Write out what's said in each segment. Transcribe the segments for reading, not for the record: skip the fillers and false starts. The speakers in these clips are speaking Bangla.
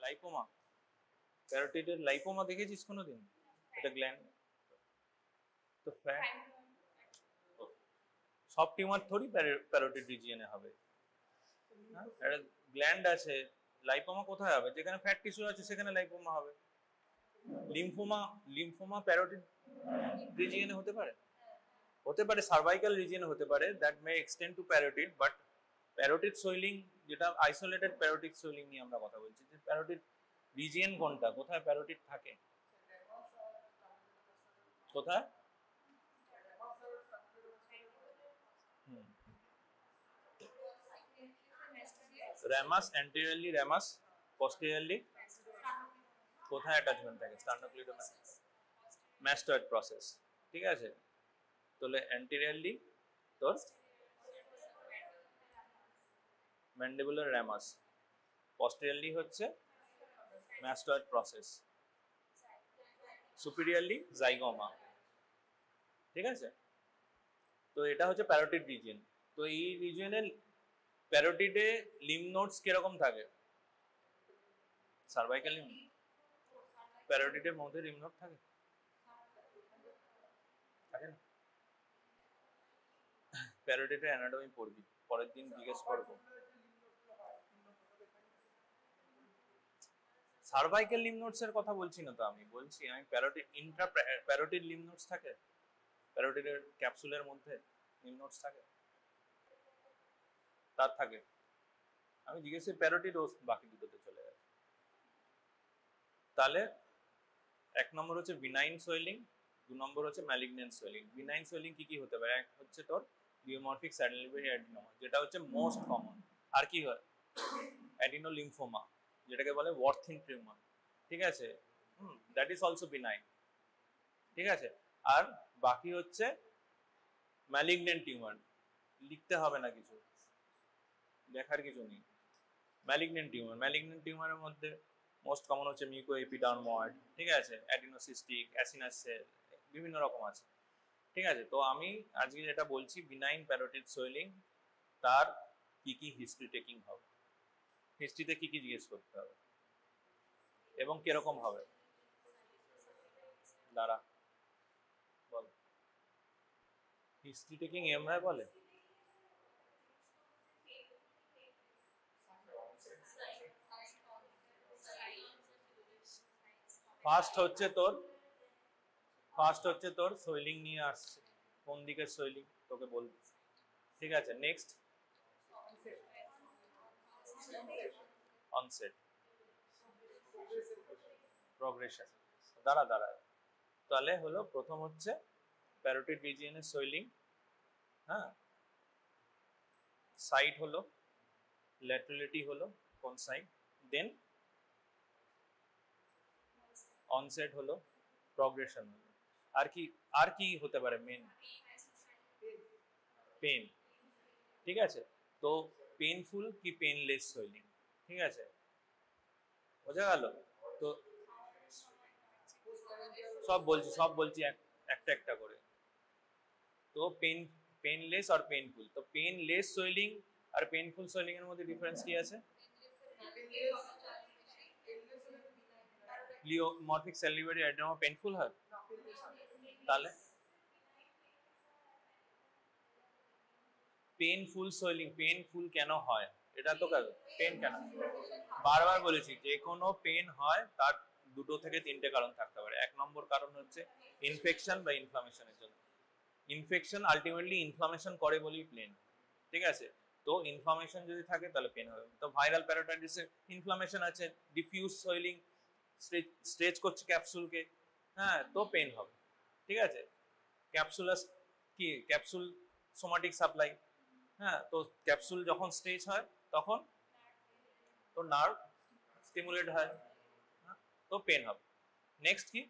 লাইপোমা, প্যারোটিডের লাইপোমা দেখেছিস কোনোদিন? এটা গ্ল্যান্ড। তো সব টিউমার থোড়ি প্যারোটিড রিজিয়নে হবে। একটা গ্ল্যান্ড আছে, লাইপোমা কোথায় হবে? যেখানে ফ্যাট টিস্যু আছে সেখানে লাইপোমা হবে। লিম্ফোমা প্যারোটিড রিজিয়নে হতে পারে, হতে পারে সার্ভাইকাল রিজিয়নে হতে পারে, that may extend two parotid. But parotid swelling, যেটা আইসোলেটেড প্যারোটিড সোয়েলিং নিয়ে আমরা কথা বলছি, যে প্যারোটিড রিজিয়ন কোনটা, কোথায় প্যারোটিড থাকে, কোথায়? র্যামাস অ্যান্টেরিয়রলি, র্যামাস পোস্টেরিয়রলি কোথায় অ্যাটাচমেন্ট থাকে? স্টার্নোক্লিডোমাস্টাস, ম্যাস্টয়েড প্রসেস, ঠিক আছে। তাহলে অ্যান্টেরিয়রলি তোর ম্যান্ডিবুলার র্যামাস, পোস্টেরিয়রলি হচ্ছে ম্যাস্টয়েড প্রসেস, সুপিরিয়রলি জাইগোমা, ঠিক আছে। তো এটা হচ্ছে প্যারোটিড রিজিয়ন। তো এই রিজিয়নে প্যারোটিডে লিম্ফ নোডস কিরকম থাকে? সার্ভাইকাল লিম্ফ, প্যারোটিডের মধ্যে লিম্ফ নোড থাকে, থাকে না? প্যারোটিডের অ্যানাটমি পড়বি, পরের দিন জিজ্ঞেস করবো। সার্ভাইকাল লিম্ফ নোডস এর কথা বলছি না তো, আমি বলছি আমি parotid Intra parotid lymph nodes থাকে, প্যারোটিডের ক্যাপসুলের মধ্যে লিম্ফ নোডস থাকে, তার থাকে। আমি জিজ্ঞেস করি প্যারোটিড, ও বাকি দুটোতে চলে গেছে। তাহলে এক নম্বর হচ্ছে বিনাইন সোয়েলিং, দু নম্বর হচ্ছে ম্যালিগন্যান্ট সোয়েলিং। বিনাইন সোয়েলিং কি কি হতে পারে? এক হচ্ছে তোর লিওমরফিক স্যাটেলাইট অ্যাডিনোমা, যেটা হচ্ছে মোস্ট কমন। আর কি হয়? অ্যাডিনোলিম্ফোমা, যেটাকে বলে ওয়ার্থিন টিউমার, ঠিক আছে, দ্যাট ইজ অলসো বিনাইন, ঠিক আছে। আর বাকি হচ্ছে ম্যালিগন্যান্ট টিউমার, লিখতে হবে না কিছু, দেখার কিছু নেই। ম্যালিগন্যান্ট টিউমার, ম্যালিগন্যান্ট টিউমারের মধ্যে মোস্ট কমন হচ্ছে মিউকো এপিডার্ময়েড, ঠিক আছে, অ্যাডিনোসিস্টিক, অ্যাসিনাস সেল, বিভিন্ন রকম আছে, ঠিক আছে। তো আমি আজকে যেটা বলছি বিনাইন প্যারোটিড সোয়েলিং, তার কি কি হিস্ট্রি টেকিং হবে, হিস্ট্রিতে কি কি জিজ্ঞেস করতে হবে এবং কিরকম হবে। দাঁড়া বল, হিস্ট্রি টেকিং এমআই বলে? ফার্স্ট হচ্ছে তোর সোয়েলিং নিয়ে আসছে, কোন দিকের সোয়েলিং তোকে বলবো, ঠিক আছে। Next onset, progression. দাঁড়া, তাহলে হলো প্রথম হচ্ছে প্যারোটিড রিজিয়নের সোয়েলিং, হ্যাঁ, সাইট হলো, ল্যাটেরালিটি হলো কোন সাইড, দেন অনসেট হলো, প্রগ্রেশন হলো। আর কি হতে পারে? মেন পেন, ঠিক আছে। তো পেনফুল কি পেনলেস সোয়েলিং, ঠিক আছে, বোঝা গেল? তো সব বলছি একটা একটা করে। তো পেনলেস আর পেনফুল, তো পেনলেস সোয়েলিং আর পেনফুল সোয়েলিং এর মধ্যে ডিফারেন্স কি আছে? লিওমরফিক স্যালিভারি অ্যাডিনোমা পেনফুল হয়, তাহলে পেনফুল সোয়েলিং, পেনফুল কেন হয় এটা তো পেন কেন, বারবার বলেছি যে কোনো পেন হয় তার দুটো থেকে তিনটে কারণ থাকতে পারে। এক নম্বর কারণ হচ্ছে ইনফেকশন বা ইনফ্লামেশনের জন্য, ইনফেকশন আলটিমেটলি ইনফ্লামেশন করে বলেই পেন, ঠিক আছে। তো ইনফ্লামেশন যদি থাকে তাহলে পেন হবে। তো ভাইরাল প্যারাটাইটিসে ইনফ্লামেশন আছে, ডিফিউজ সোয়েলিং স্ট্রেচ করছে ক্যাপসুলকে, হ্যাঁ, তো পেন হবে, ঠিক আছে। ক্যাপসুলাস কি, ক্যাপসুল সোমাটিক সাপ্লাই, হ্যাঁ, তো ক্যাপসুল যখন স্ট্রেচ হয় তখন তো নার্ভ স্টিমুলেট হয়, তো পেন হবে। নেক্সট কি,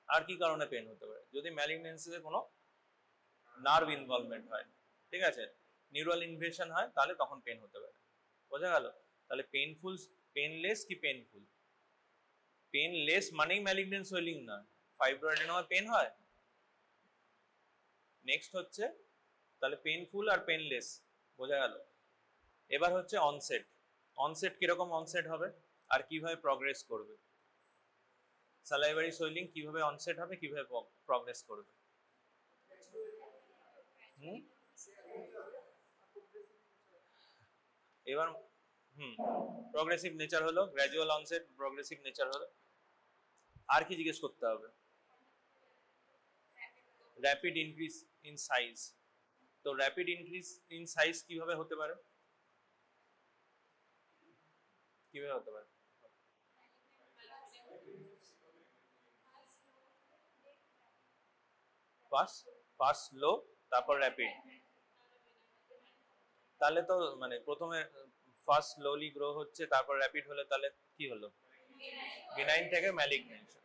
আর কি কারণে পেন হতে পারে? যদি ম্যালিগন্যান্সিতে কোনো নার্ভ ইনভলভমেন্ট হয়, ঠিক আছে, নিউরাল ইনভেশন হয়, তাহলে তখন পেন হতে পারে, বোঝা গেল? তাহলে পেনফুল, পেনলেস কি পেনফুল? পেনলেস মানেই ম্যালিগন্যান্ট সোয়েলিং না, ফাইব্রোঅ্যাডিনোমা পেন হয়। নেক্সট হচ্ছে তাহলে পেনফুল আর পেনলেস, বোঝা গেল? এবার হচ্ছে অনসেট, অনসেট কিরকম অনসেট হবে? আর কিভাবে প্রগ্রেস করবে, স্যালাইভারি সোয়েলিং কিভাবে অনসেট হবে, কিভাবে প্রগ্রেস করবে। এবার প্রগ্রেসিভ নেচার হলো, গ্র্যাজুয়াল অনসেট, প্রগ্রেসিভ নেচার হলো। আর কি জিজ্ঞেস করতে হবে? Rapid increase in size. তো র্যাপিড ইনক্রিজ ইন সাইজ কিভাবে হতে পারে, কিভাবে হতে পারে? ফার্স্ট স্লো তারপর র্যাপিড। তাহলে তো মানে প্রথমে ফার্স্ট স্লোলি গ্রো হচ্ছে তারপর র্যাপিড হলে তাহলে কি হলো? বিনাইন থেকে ম্যালিগনেন্সি।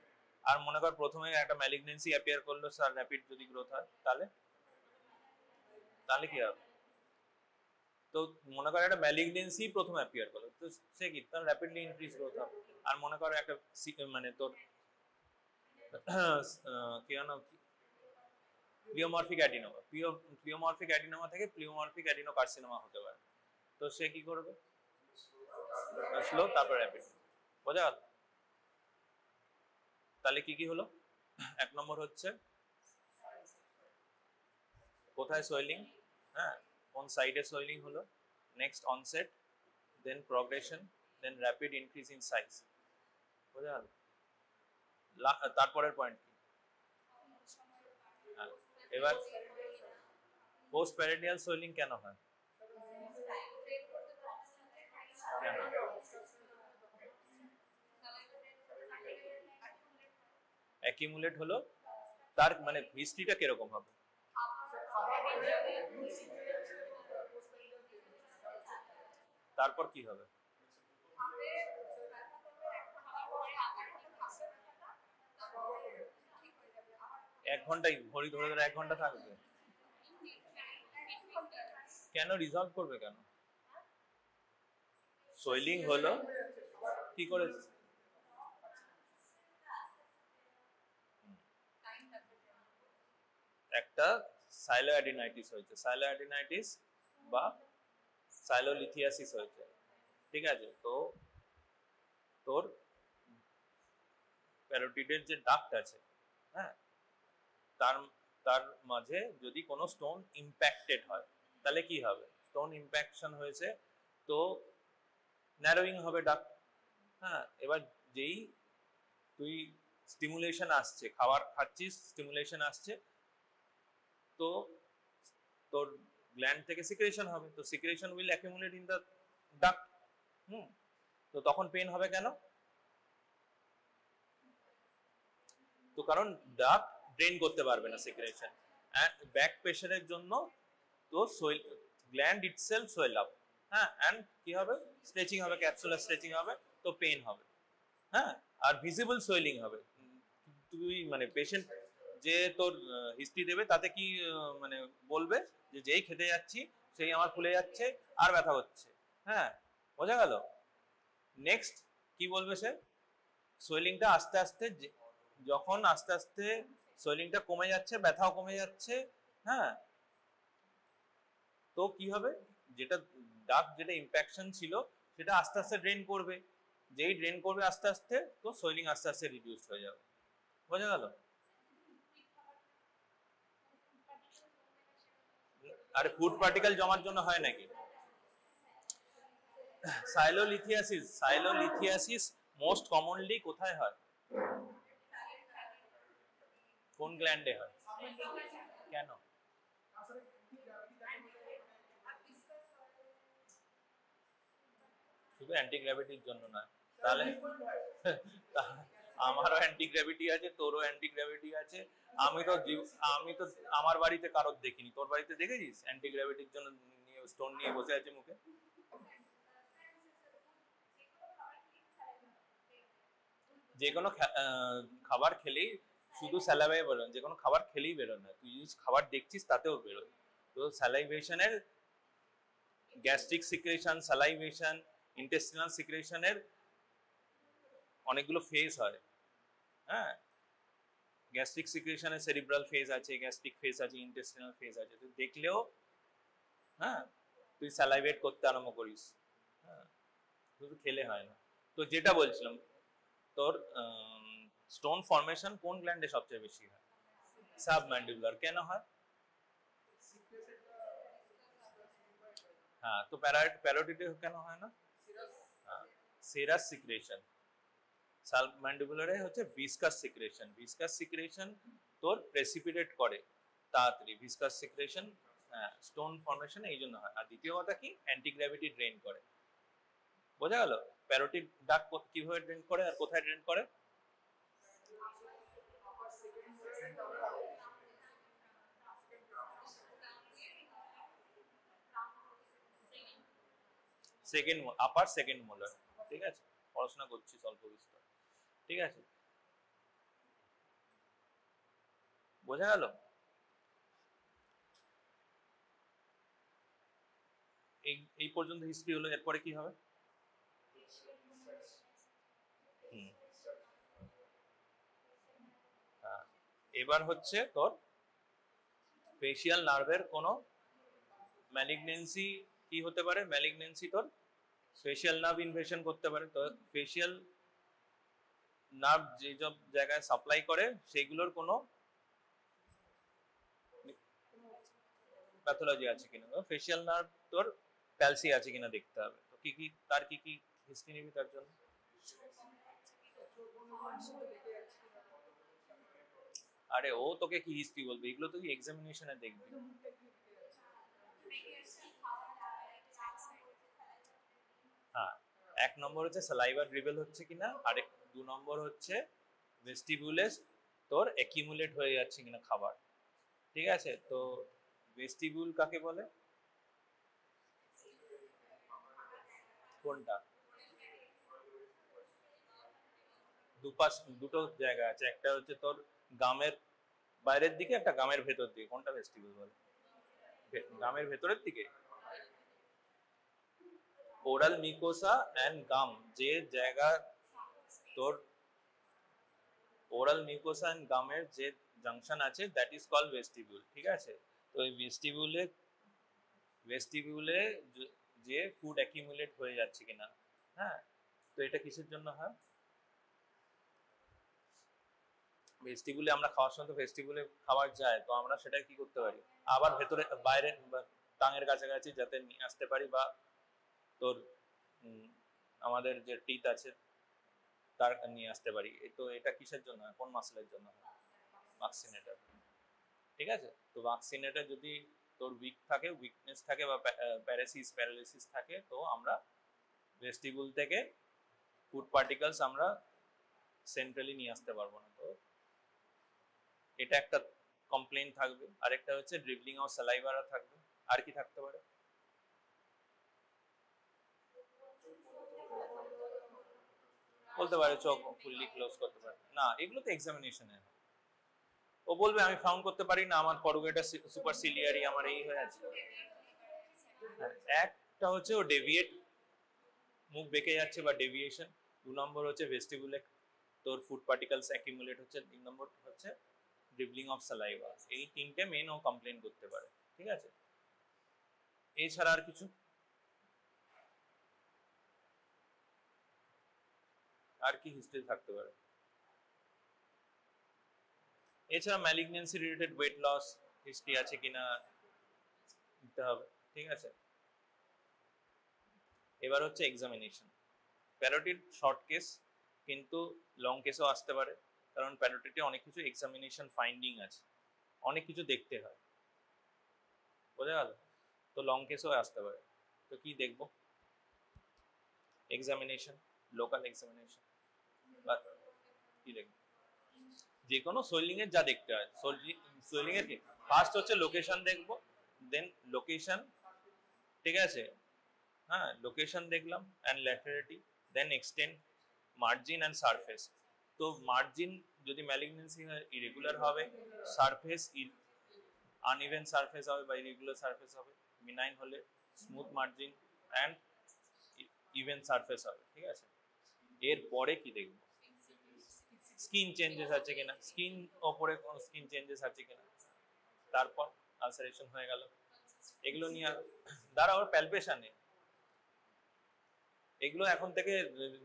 আর মনে কর প্রথমে একটা ম্যালিগনেন্সি অ্যাপিয়ার করলো, স্যার র্যাপিড যদি গ্রোথ হয় তাহলে তাহলে কি হবে? তো মনে কর একটা ম্যালিগনেন্সি প্রথমে অ্যাপিয়ার করলো, তো সে কি তার র্যাপিডলি ইনক্রিজ গ্রোথ হবে। আর মনে কর একটা মানে তোর কি জানো প্লিওমরফিক অ্যাডিনোমা, প্লিওমরফিক অ্যাডিনোমা থেকে প্লিওমরফিক অ্যাডিনোকার্সিনোমা হতে পারে। তো সে কি করবে? স্লো তারপর র্যাপিড। বোঝা গেল? তাহলে কি কি হলো? এক নম্বর হচ্ছে কোথায় সোয়েলিং, হ্যাঁ কোন সাইডে সোয়েলিং হলো, next onset, then progression, then rapid increase in size. বোঝা গেল? তারপরের পয়েন্ট কি? এবার পোস্ট প্যারেডিয়াল সোয়েলিং কেন হয়? কেন? অ্যাকিউমুলেট হলো, তার মানে হিস্ট্রিটা কিরকম হবে? তারপর কি হবে? এক ঘন্টায় ঘড়ি ধরে ধরে 1 ঘন্টা থাকবে? কেন রিজলভ করবে কেন? সোয়েলিং হলো কি করে? একটা সাইলোঅ্যাডিনাইটিস হয়েছে, সাইলোঅ্যাডিনাইটিস বা সাইলোলিথিয়াসিস হয়েছে, ঠিক আছে? তো তোর প্যারোটিডের যে ডাক্ট আছে, হ্যাঁ তার তার মাঝে যদি কোনো স্টোন ইম্প্যাক্টেড হয় তাহলে কি হবে? স্টোন ইম্প্যাকশন হয়েছে তো ন্যারোয়িং হবে ডাক্ট। হ্যাঁ এবার যেই তুই স্টিমুলেশন আসছে, খাবার খাচ্ছিস, স্টিমুলেশন আসছে, তো তোর গ্ল্যান্ড থেকে সিক্রেশন হবে, তো secretion will accumulate in the duct. তো তখন পেন হবে কেন? তো কারণ ডাক্ট ড্রেন করতে পারবে না সিক্রেশন, এন্ড ব্যাক প্রেসারের জন্য তো গ্ল্যান্ড ইটসেলফ সোয়েল আপ, হ্যাঁ এন্ড কি হবে? স্ট্রেচিং হবে, ক্যাপসুলার স্ট্রেচিং হবে, তো পেন হবে, হ্যাঁ আর ভিজিবল সোয়েলিং হবে। তুই মানে পেশেন্ট যে তোর হিস্ট্রি দেবে তাতে কি মানে বলবে যে যেই খেতে যাচ্ছি সেই আমার ফুলে যাচ্ছে আর ব্যথা হচ্ছে, হ্যাঁ বোঝা গেল? নেক্সট কি বলবে সে? সোয়েলিংটা আস্তে আস্তে যখন আস্তে আস্তে সোয়েলিংটা কমে যাচ্ছে, ব্যথাও কমে যাচ্ছে, হ্যাঁ তো কি হবে? যেটা ডাক যেটা ইম্প্যাকশন ছিল সেটা আস্তে আস্তে ড্রেন করবে, যেই ড্রেন করবে আস্তে আস্তে তো সোয়েলিং আস্তে আস্তে রিডিউস হয়ে যাবে। বোঝা গেল? আর ফুড পার্টিকেল জমার জন্য হয় নাকি? সাইলোলিথিয়াসিস মোস্ট কমনলি কোথায় হয়? কোন গ্ল্যান্ডে হয়? কেন? শুধু অ্যান্টি গ্র্যাভিটির জন্য না, তাহলে আমারও অ্যান্টি গ্র্যাভিটি আছে, তোরও অ্যান্টি গ্র্যাভিটি আছে। আমি তো আমার বাড়িতে কারোর দেখিনি, তোর বাড়িতে দেখেছিস অ্যান্টি গ্র্যাভিটির জন্য নিয়ে স্টোন নিয়ে বসে আছে মুখে? যে কোনো খাবার খেলেই শুধু স্যালাইভায় বেরোয়, যে কোনো খাবার খেলেই বেরোয় না, তুই যদি খাবার দেখছিস তাতেও বেরোয়। তো স্যালাইভেশনের গ্যাস্ট্রিক সিক্রেশন, স্যালাইভেশন, ইন্টেস্টিনাল সিক্রেশনের অনেকগুলো ফেজ হয়, হ্যাঁ গ্যাস্ট্রিক সিক্রেশনের সেরিব্রাল ফেজ আছে, গ্যাস্ট্রিক ফেজ আছে, ইন্টেস্টিনাল ফেজ আছে। তুই দেখলেও হ্যাঁ তুই স্যালাইভেট করতে আরম্ভ করিস, হ্যাঁ শুধু খেলে হয় না। তো তো যেটা বলছিলাম তোর স্টোন ফর্মেশন কোন গ্ল্যান্ডে সবচেয়ে বেশি হয়? সাবম্যান্ডিবুলার। কেন হয়? হ্যাঁ, তো প্যারোটিডে কেন হয় না? Serous secretion. সাবম্যান্ডিবুলারে হচ্ছে ভিসকাস সিক্রেশন। ভিসকাস সিক্রেশন তোর প্রেসিপিটেট করে তাড়াতাড়ি। ভিসকাস সিক্রেশন স্টোন ফর্মেশন এই জন্য হয়। আর দ্বিতীয় কথা কি, অ্যান্টি গ্র্যাভিটি ড্রেন করে। বোঝা গেল? প্যারোটিড ডাক কিভাবে ড্রেন করে আর কোথায় ড্রেন করে? সেকেন্ড আপার সেকেন্ড মোলার। ঠিক আছে, পড়াশোনা করছি অল্প বিস্তর। ঠিক আছে, বোঝা গেল? এই পর্যন্ত হিস্ট্রি হলো, এরপরে কি হবে? এবার হচ্ছে তোর ফেশিয়াল নার্ভের কোনো ম্যালিগনেন্সি কি হতে পারে? ম্যালিগনেন্সি তোর ফেশিয়াল নার্ভ ইনভেশন করতে পারে। তো ফেশিয়াল নার্ভ যে সব জায়গায় সাপ্লাই করে সেগুলোর কোনো প্যাথোলজি আছে কিনা, ফেশিয়াল নার্ভ তোর প্যালসি আছে কিনা দেখতে হবে। তো কি কি তার কি কি হিস্ট্রি নিবি তার জন্য? আরে ও তোকে কি হিস্ট্রি বলবে, এগুলো তুই এক্সামিনেশনে দেখবি। হ্যাঁ, এক নম্বর হচ্ছে সালাইভা ড্রিবেল হচ্ছে কিনা, আর দু নম্বর হচ্ছে ভেস্টিবুলে তোর অ্যাকিউমুলেট হয়ে যাচ্ছে কিনা খাবার। ঠিক আছে, তো ভেস্টিবুল কাকে বলে? কোনটা? দুপাশ দুটো জায়গা আছে, একটা হচ্ছে তোর গামের বাইরের দিকে, একটা গামের ভেতর দিকে। কোনটা ভেস্টিবুল বলে? গামের ভেতরের দিকে। ওরাল মিকোসা এন্ড গাম যে জায়গা তোর ওরাল মিউকোসা এন্ড গামের যে জাংশন আছে দ্যাট ইজ কল্ড ভেস্টিবিউল। ঠিক আছে, তো এই ভেস্টিবিউলে যে ফুড অ্যাকিউমুলেট হয়ে যাচ্ছে কিনা। হ্যাঁ, তো এটা কিসের জন্য হয়? ভেস্টিবিউলে আমরা খাওয়ার সময় তো ভেস্টিবিউলে খাবার যায়, তো আমরা সেটা কি করতে পারি? আবার ভেতরে বাইরে টাঙের কাছাকাছি যাতে নিয়ে আসতে পারি, বা তোর আমাদের যে টিথ আছে তার নিয়ে আসতে পারি। তো এটা কিসের জন্য হয়? কোন মাসলের জন্য হয়? মাক্সিনেটার। ঠিক আছে, তো মাক্সিনেটার যদি তোর উইকনেস থাকে বা প্যারালিসিস থাকে, তো আমরা ভেস্টিবুল থেকে ফুড পার্টিকেলস আমরা সেন্ট্রালি নিয়ে আসতে পারবো না। তো এটা একটা কমপ্লেইন থাকবে। আরেকটা হচ্ছে ড্রিবলিং অফ স্যালাইভা থাকবে। আর কি থাকতে পারে? বলতে পারে চোখ ফুললি ক্লোজ করতে পারে না, এগুলো তো এক্সামিনেশনে। ও বলবে আমি ফাউন্ড করতে পারি না, আমার করুগেটা সুপারসিলিয়ারি, আমার এই হয়ে আছে। একটা হচ্ছে ও ডেভিয়েট, মুখ বেঁকে যাচ্ছে বা ডেভিয়েশন। দু নম্বর হচ্ছে ভেস্টিবুলে তোর ফুড পার্টিকেলস অ্যাকিউমুলেট হচ্ছে। তিন নম্বর হচ্ছে ড্রিবলিং অফ স্যালাইভা। এই তিনটে মেন ও কমপ্লেন করতে পারে। ঠিক আছে, এছাড়া আর কিছু? আর কি হিস্ট্রি থাকতে পারে? এছাড়া malignancy related weight loss history আছে কিনা দিতে হবে। ঠিক আছে, এবার হচ্ছে এক্সামিনেশন। প্যারোটিড শর্ট কেস, কিন্তু লং কেসও আসতে পারে, কারণ প্যারোটিডে অনেক কিছু এক্সামিনেশন ফাইন্ডিং আছে, অনেক কিছু দেখতে হয়। বোঝা গেল? তো লং কেসও আসতে পারে। তো কি দেখবো? এক্সামিনেশন, লোকাল এক্সামিনেশন, বা কি দেখবো? যে কোনো সোয়েলিং এর যা দেখতে হয়, সোয়েলিং এর কি ফার্স্ট হচ্ছে লোকেশন দেখবো, দেন লোকেশন। ঠিক আছে, হ্যাঁ, লোকেশন দেখলাম and laterality, then extend, margin and surface. তো মার্জিন যদি ম্যালিগনেন্সি হয় ইরেগুলার হবে, সারফেস আনইভেন সারফেস হবে বা ইরেগুলার সারফেস হবে, মিনাইন হলে smooth margin and even surface হবে। ঠিক আছে, এরপরে কি দেখবো? স্কিন চেঞ্জেস আছে কিনা, স্কিন ওপরে কোনো স্কিন চেঞ্জেস আছে কিনা। তারপর আলসারেশন হয়ে গেল, এগুলো নিয়ে দ্বারা ওর প্যালপেশনে এগুলো এখন থেকে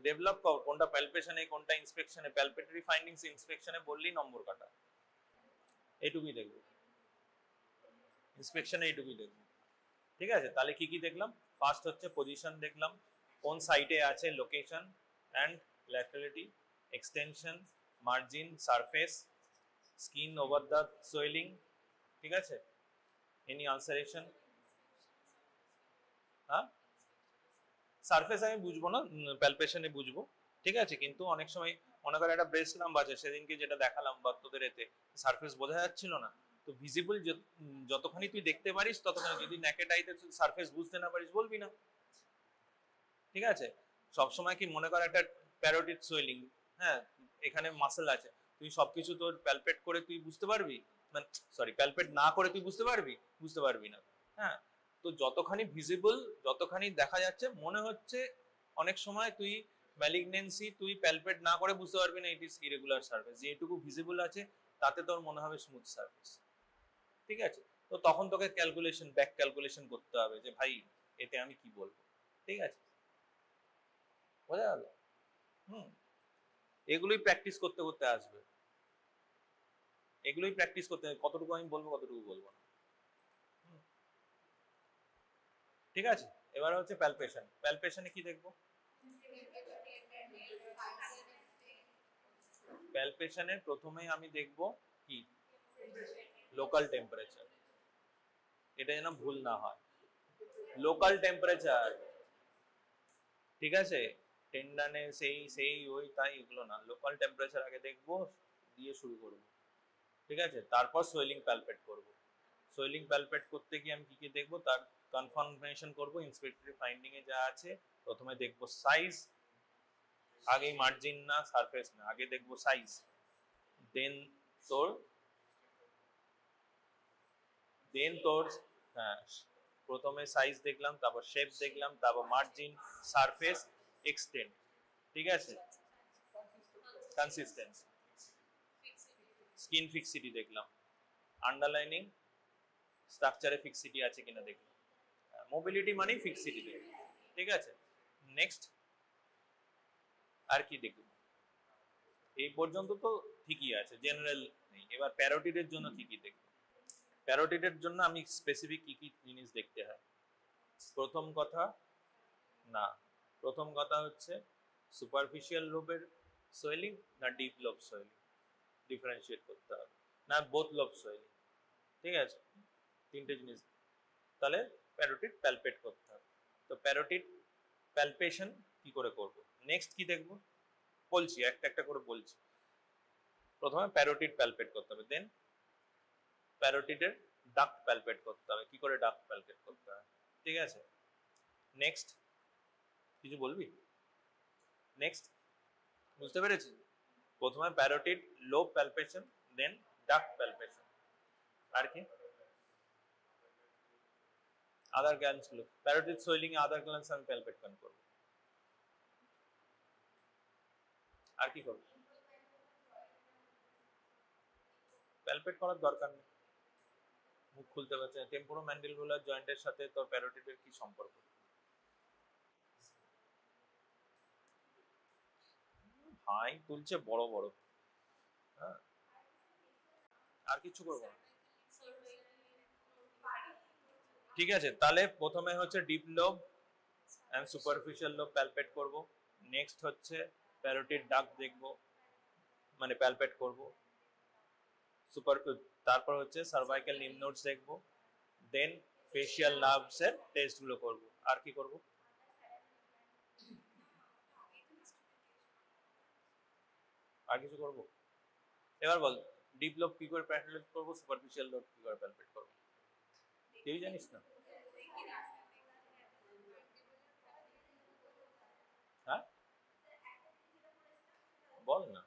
ডেভেলপ কর, কোনটা প্যালপেশনে কোনটা ইন্সপেকশনে, প্যালপেটরি ফাইন্ডিংস ইন্সপেকশনে বললেই নম্বর কাটা, এইটুকুই দেখবো, ইন্সপেকশনে এইটুকুই দেখবো। ঠিক আছে, তাহলে কি কি দেখলাম? ফার্স্ট হচ্ছে পজিশন দেখলাম, কোন সাইটে আছে, location and laterality, extension, margin, surface, skin over the swelling. ঠিক আছে, এনি আনসারেশন? হ্যাঁ, সারফেস আমি বুঝবো না, প্যালপেশনে বুঝবো। ঠিক আছে, কিন্তু অনেক সময় মনে করে একটা ব্রেস্ট লাম্ব আছে, সেদিনকে যেটা দেখালাম বা তোদের এতে সারফেস বোঝা যাচ্ছিল না, তো ভিজিবল যতখানি তুই দেখতে পারিস ততখানি, যদি নেকেড আইতে সারফেস বুঝতে না পারিস বলবি না। ঠিক আছে, সবসময় কি মনে কর একটা প্যারোটিড সোয়েলিং, হ্যাঁ এখানে মাসেল আছে, তুই সবকিছু তোর প্যালপেট করে তুই বুঝতে পারবি, মানে সরি প্যালপেট না করে তুই বুঝতে পারবি? বুঝতে পারবি না। হ্যাঁ, তো যতখানি ভিজিবল, যতখানি দেখা যাচ্ছে মনে হচ্ছে, অনেক সময় তুই ম্যালিগনেন্সি তুই প্যালপেট না করে বুঝতে পারবি না, ইট ইজ ইরেগুলার সারফেস, যেটুকু ভিজিবল আছে তাতে তোর মনে হবে স্মুথ সারফেস। ঠিক আছে, তো তখন তোকে ক্যালকুলেশন, ব্যাক ক্যালকুলেশন করতে হবে যে ভাই এতে আমি কি বলবো। ঠিক আছে, বোঝা গেল? এগুলোই প্র্যাকটিস করতে করতে আসবে, এগুলোই প্র্যাকটিস করতে, কতটুকু আমি বলবো কতটুকু বলবো না। ঠিক আছে, এবার হচ্ছে প্যালপেশন। প্যালপেশনে কি দেখবো? প্যালপেশনে প্রথমে আমি দেখব কি, লোকাল টেম্পারেচার, এটা যেন ভুল না হয়, লোকাল টেম্পারেচার। ঠিক আছে, টেন্ডানে সেই সেই ওই তাই এগুলো না, লোকাল টেম্পারেচার আগে দেখবো, দিয়ে শুরু করব। ঠিক আছে, তারপর সোয়েলিং প্যালপেট করব। সোয়েলিং প্যালপেট করতে গিয়ে আমি কি কি দেখবো তার কনফার্মেশন করব, ইন্সপেক্টরি ফাইন্ডিং এ যা আছে। প্রথমে দেখবো সাইজ, আগে মার্জিন না সারফেস না, আগে দেখবো সাইজ, দেন তোর হ্যাঁ, প্রথমে সাইজ দেখলাম, তারপর শেপ দেখলাম, তারপর মার্জিন, সারফেস, এক্সটেন্ট। ঠিক আছে, কনসিস্টেন্সি, স্কিন ফিক্সিটি দেখলাম, আন্ডারলাইনিং, স্ট্রাকচারে ফিক্সিটি আছে কিনা দেখলাম, মোবিলিটি মানে ফিক্সিটি দেখলাম। ঠিক আছে, নেক্সট আর কি দেখব? এই পর্যন্ত তো ঠিকই আছে, জেনারেল নেই। এবার প্যারোটিডের জন্য কি কি দেখব? প্যারোটিডের জন্য আমি স্পেসিফিক কি কি জিনিস দেখতে হয়? প্রথম কথা হচ্ছে সুপারফিশিয়াল লোবের সোয়েলিং না ডিপ লোব সোয়েলিং, ডিফারেন্সিয়েট করতে হবে, না বোথ লোব সোয়েলিং। ঠিক আছে, তিনটে জিনিস, তাহলে প্যারোটিড প্যালপেট করতে হবে। তো প্যারোটিড প্যালপেশন কি করে করব? নেক্সট কি দেখব বলছি, একটা একটা করে বলছি। প্রথমে প্যারোটিড প্যালপেট করতে হবে, দেন প্যারোটিডের ডাক্ট প্যালপেট করতে হবে, কি করে ডাক্ট প্যালপেট করতে হবে। ঠিক আছে, নেক্সট কিছু বলবি? নেক্সট বুঝতে পেরেছি? প্রথমে প্যারোটিড লোব প্যালপেশন, দেন ডাক্ট প্যালপেশন, আর কি? আদার গ্ল্যান্ডস গুলো, প্যারোটিড সোয়েলিং এ আদার গ্ল্যান্ডস আমি প্যালপেট করব, আর কি করব? প্যালপেট করার দরকার নেই, মুখ খুলতে পারছে না। টেম্পোরোম্যান্ডিবুলার জয়েন্টের সাথে তোর প্যারোটিডের কি সম্পর্ক? হাই তুলছে বড় বড়। হ্যাঁ, আর কিছু করবো না। ঠিক আছে, তাহলে প্রথমে হচ্ছে deep lobe and superficial lobe palpate করব, নেক্সট হচ্ছে প্যারোটিড ডাক্ট দেখব, মানে প্যালপেট করব, সুপার, তারপর হচ্ছে সার্ভাইকাল লিম্ফ নোডস দেখব, দেন ফেশিয়াল নার্ভস এর টেস্ট গুলো করব, আর কি করব? আর কিছু করব? এবার বল, ডিপ লোব কি করে প্যালপেট করব, সুপারফিশিয়াল লোব কি করে প্যালপেট করব? কেউ জানিস না? হ্যাঁ বল না।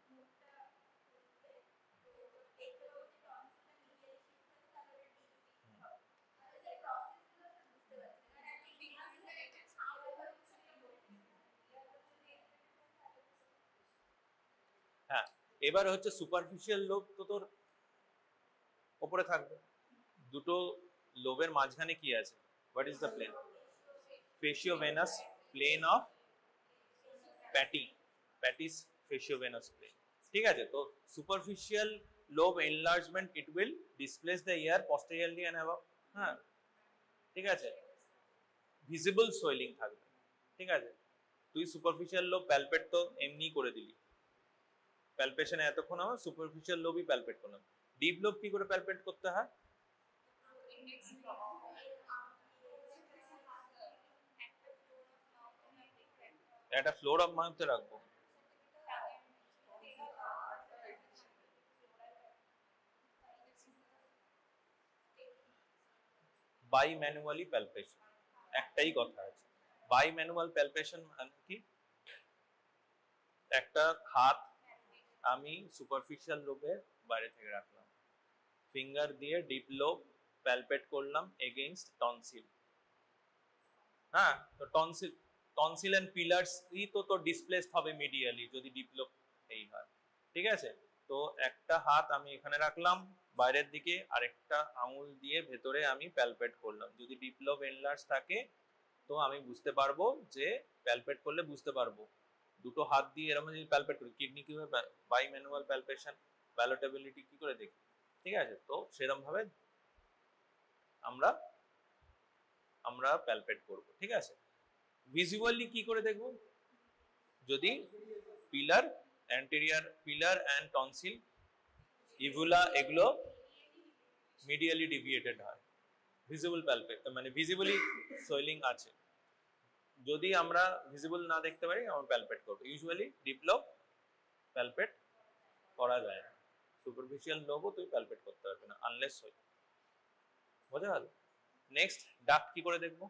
হ্যাঁ, এবার হচ্ছে সুপারফিশিয়াল লোব তো তোর উপরে থাকবে, দুটো লোবের মাঝখানে কি আছে? What is the plane? Faciovenous plane of Patey's faciovenous plane. ঠিক আছে, তো superficial lobe enlargement it will displace the ear posteriorly and above. হ্যাঁ, ঠিক আছে, ভিজিবল সোয়েলিং থাকবে। ঠিক আছে, তুই সুপারফিশিয়াল লোব প্যালপেট তো এমনি করে দিলি, প্যালপেশনে এতক্ষণ আমার সুপারফিশিয়াল লোবই প্যালপেট করলাম। ডিপ লোব কি করে প্যালপেট করতে হয়? একটা ফ্লোর অফ মাউথে রাখবো। বাই ম্যানুয়ালি প্যালপেশন, একটাই কথা আছে। বাই ম্যানুয়াল প্যালপেশন মানে কি? একটা হাত আমি সুপারফিশিয়াল লোবের বাইরে থেকে রাখলাম, ফিঙ্গার দিয়ে ডিপ লোব প্যালপেট করলাম এগেইনস্ট টনসিল। হ্যাঁ, তো টনসিল এন্ড পিলার্স ই তো ডিসপ্লেসড হবে মিডিয়ালি যদি ডিপ লোব এই হয়। ঠিক আছে, তো একটা হাত আমি এখানে রাখলাম বাইরের দিকে, আরেকটা আঙুল দিয়ে ভেতরে আমি প্যালপেট করলাম। যদি ডিপ লোব এনলার্জ থাকে তো আমি বুঝতে পারবো, যে প্যালপেট করলে বুঝতে পারবো। দুটো হাত দিয়ে এরকম যদি প্যালপেট করি, কিডনি কিভাবে বাই ম্যানুয়াল প্যালপেশন, প্যালোটেবিলিটি কি করে দেখি। ঠিক আছে, তো সেরকম ভাবে আমরা প্যালপেট করব। ঠিক আছে, ভিজুয়ালি কি করে দেখব? যদি pillar, anterior pillar and tonsil, uvula এগুলো মিডিয়ালি ডিভিয়েটেড হয়, ভিজিবল প্যালপেট মানে ভিজিবলি সোয়েলিং আছে। যদি আমরা ভিজিবল না দেখতে পারি আমরা প্যালপেট করব। ইউজুয়ালি ডিপ লোব প্যালপেট করা যায় না, সুপারফিশিয়াল লোবও তুই প্যালপেট করতে পারবি না আনলেস হয়। বোঝা গেল? নেক্সট, ডাক্ট কি করে দেখবো?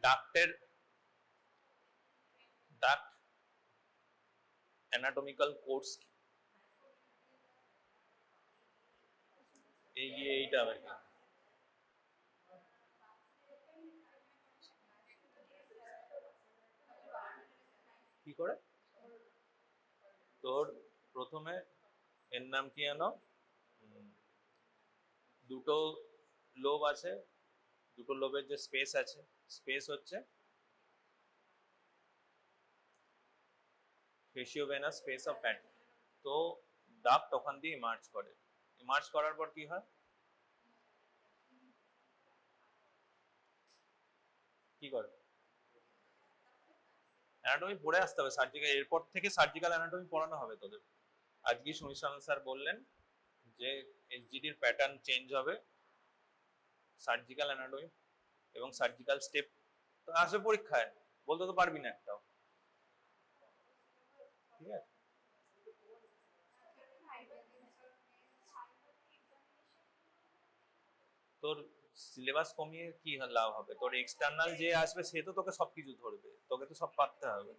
ডাক্ট অ্যানাটমিক্যাল কোর্স এইটা আবার কি করে? তোর প্রথমে এর নাম কি জানো, দুটো লোব আছে, দুটো লোবের যে স্পেস আছে, স্পেস হচ্ছে ফেসিওভেনাস স্পেস অফ প্যাট। তো ডাক্ট ওখান দিয়ে ইমার্জ করে, ইমার্জ করার পর কি হয়, কি করে? অ্যানাটমি পড়ে আসতে হবে সার্জিক্যাল, এরপর থেকে সার্জিক্যাল অ্যানাটমি পড়ানো হবে তোদের। আজকে সুমিত স্যার বললেন যে এসজিডির প্যাটার্ন চেঞ্জ হবে, সার্জিক্যাল অ্যানাটমি এবং সার্জিক্যাল স্টেপ তো আসবে পরীক্ষায়, বলতে তো পারবি না একটাও। ঠিক আছে, তোর সিলেবাস কমিয়ে কি লাভ হবে? তোর এক্সটার্নাল যে আসবে সে তো তোকে সবকিছু ধরবে, তোকে তো সব পারতে হবে।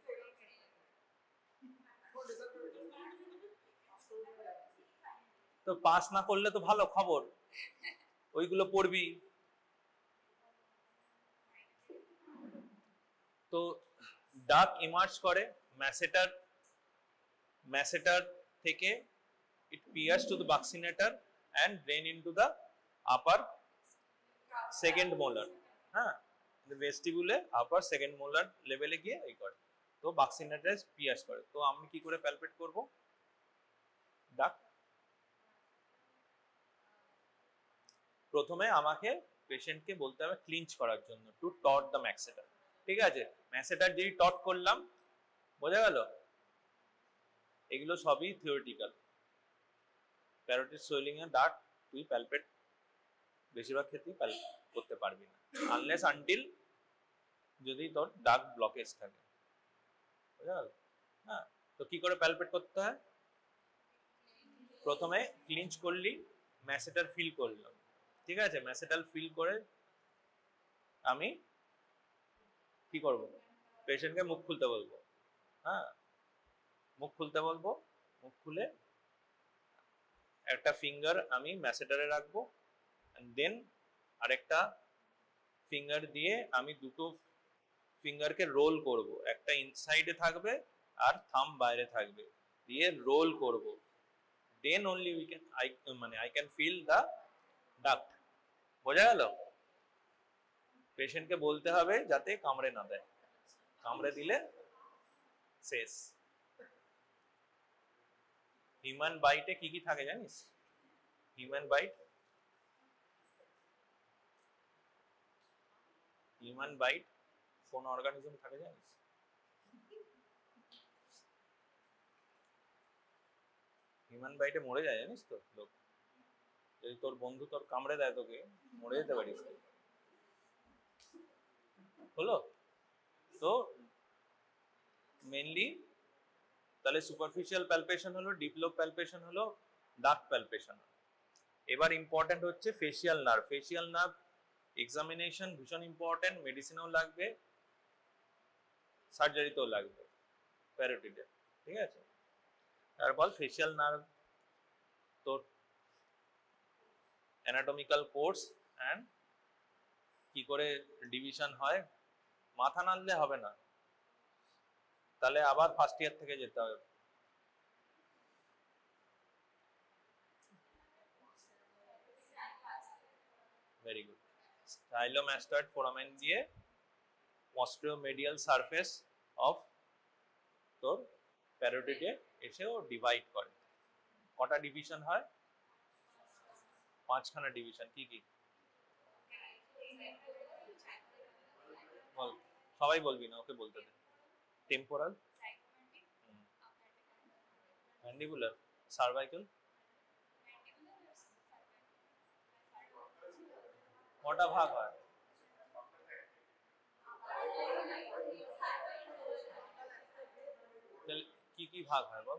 তো পাস না করলে তো ভালো খবর, ওইগুলো পড়বি। তো ডাক ইমার্জ করে ম্যাসেটার থেকে, it pierces to the buccinator and drain into the upper second molar। হ্যাঁ, ভেস্টিবুলে আপার সেকেন্ড মোলার লেভেলে গিয়ে এই করে, তো বাক্সিনেটার পিয়ার্স করে। তো আমি কি করে প্যালপেট করব ডাক? প্রথমে আমাকে পেশেন্টকে বলতে হবে ক্লিঞ্চ করার জন্য, টু টট দ্য ম্যাক্সেটার। ঠিক আছে, ম্যাক্সেটার যেই টট করলাম, বোঝা গেল? এগুলো সবই থিওরিটিক্যাল। প্যারোটিড সোয়েলিং এর ডাক তুই প্যালপেট বেশিরভাগ ক্ষেত্রেই করতে পারবি না, আনলেস আনটিল যদি তোর ডাক ব্লকেজ থাকে। বোঝা গেল? হ্যাঁ, তো কি করে প্যালপেট করতে হয়? প্রথমে ক্লিঞ্চ করলি, ম্যাসেটার ফিল করলাম। ঠিক আছে, ম্যাসেটাল ফিল করে আমি কি করব? পেশেন্টকে মুখ খুলতে বলবো। হ্যাঁ, মুখ খুলতে বলবো, মুখ খুলে একটা ফিঙ্গার আমি ম্যাসেটারে রাখবো, দেন আরেকটা ফিঙ্গার দিয়ে আমি দুটো ফিঙ্গারকে রোল করব, একটা ইনসাইডে থাকবে আর থাম্ব বাইরে থাকবে, দিয়ে রোল করব। Then only I can feel the duct. বোঝা গেল? পেশেন্টকে বলতে হবে যাতে কামড়ে না দেয়, কামড়ে দিলে শেষ। হিউম্যান বাইটে কি কি থাকে জানিস? হিউম্যান বাইট, হিউম্যান বাইট কোন অর্গানিজম থাকে জানিস? হিউম্যান বাইটে মরে যায় জানিস তো লোক, যদি তোর বন্ধু তোর কামড়ে দেয় তোকে মরে যেতে পারিস। হলো তো মেনলি তাহলে সুপারফিশিয়াল প্যালপেশন হলো, ডিপ লোব প্যালপেশন হলো, ডার্ক প্যালপেশন। এবার ইম্পর্টেন্ট হচ্ছে facial nerve. Facial nerve examination ভীষণ ইম্পর্টেন্ট, মেডিসিনেও লাগবে, সার্জারিতেও লাগবে, প্যারোটিডে। ঠিক আছে, তারপর ফেসিয়াল নার্ভ তোর অ্যানাটমিক্যাল কোর্স অ্যান্ড কি করে ডিভিশন হয়, মাথা নাড়লে হবে না, তাহলে আবার ফার্স্ট ইয়ার থেকে যেতে হবে। Very good. স্টাইলোমাস্টয়েড ফোরামেন দিয়ে অস্টিওমেডিয়াল সারফেস অফ তোর প্যারোটিডে এসেও ডিভাইড করে। কটা ডিভিশন হয়? 5খানা ডিভিশন। কি কি বল, সবাই বলবি না, ওকে বলতে দে। Temporal, mandibular, cervical. কটা ভাগ হয়? কি কি ভাগ হয় বল?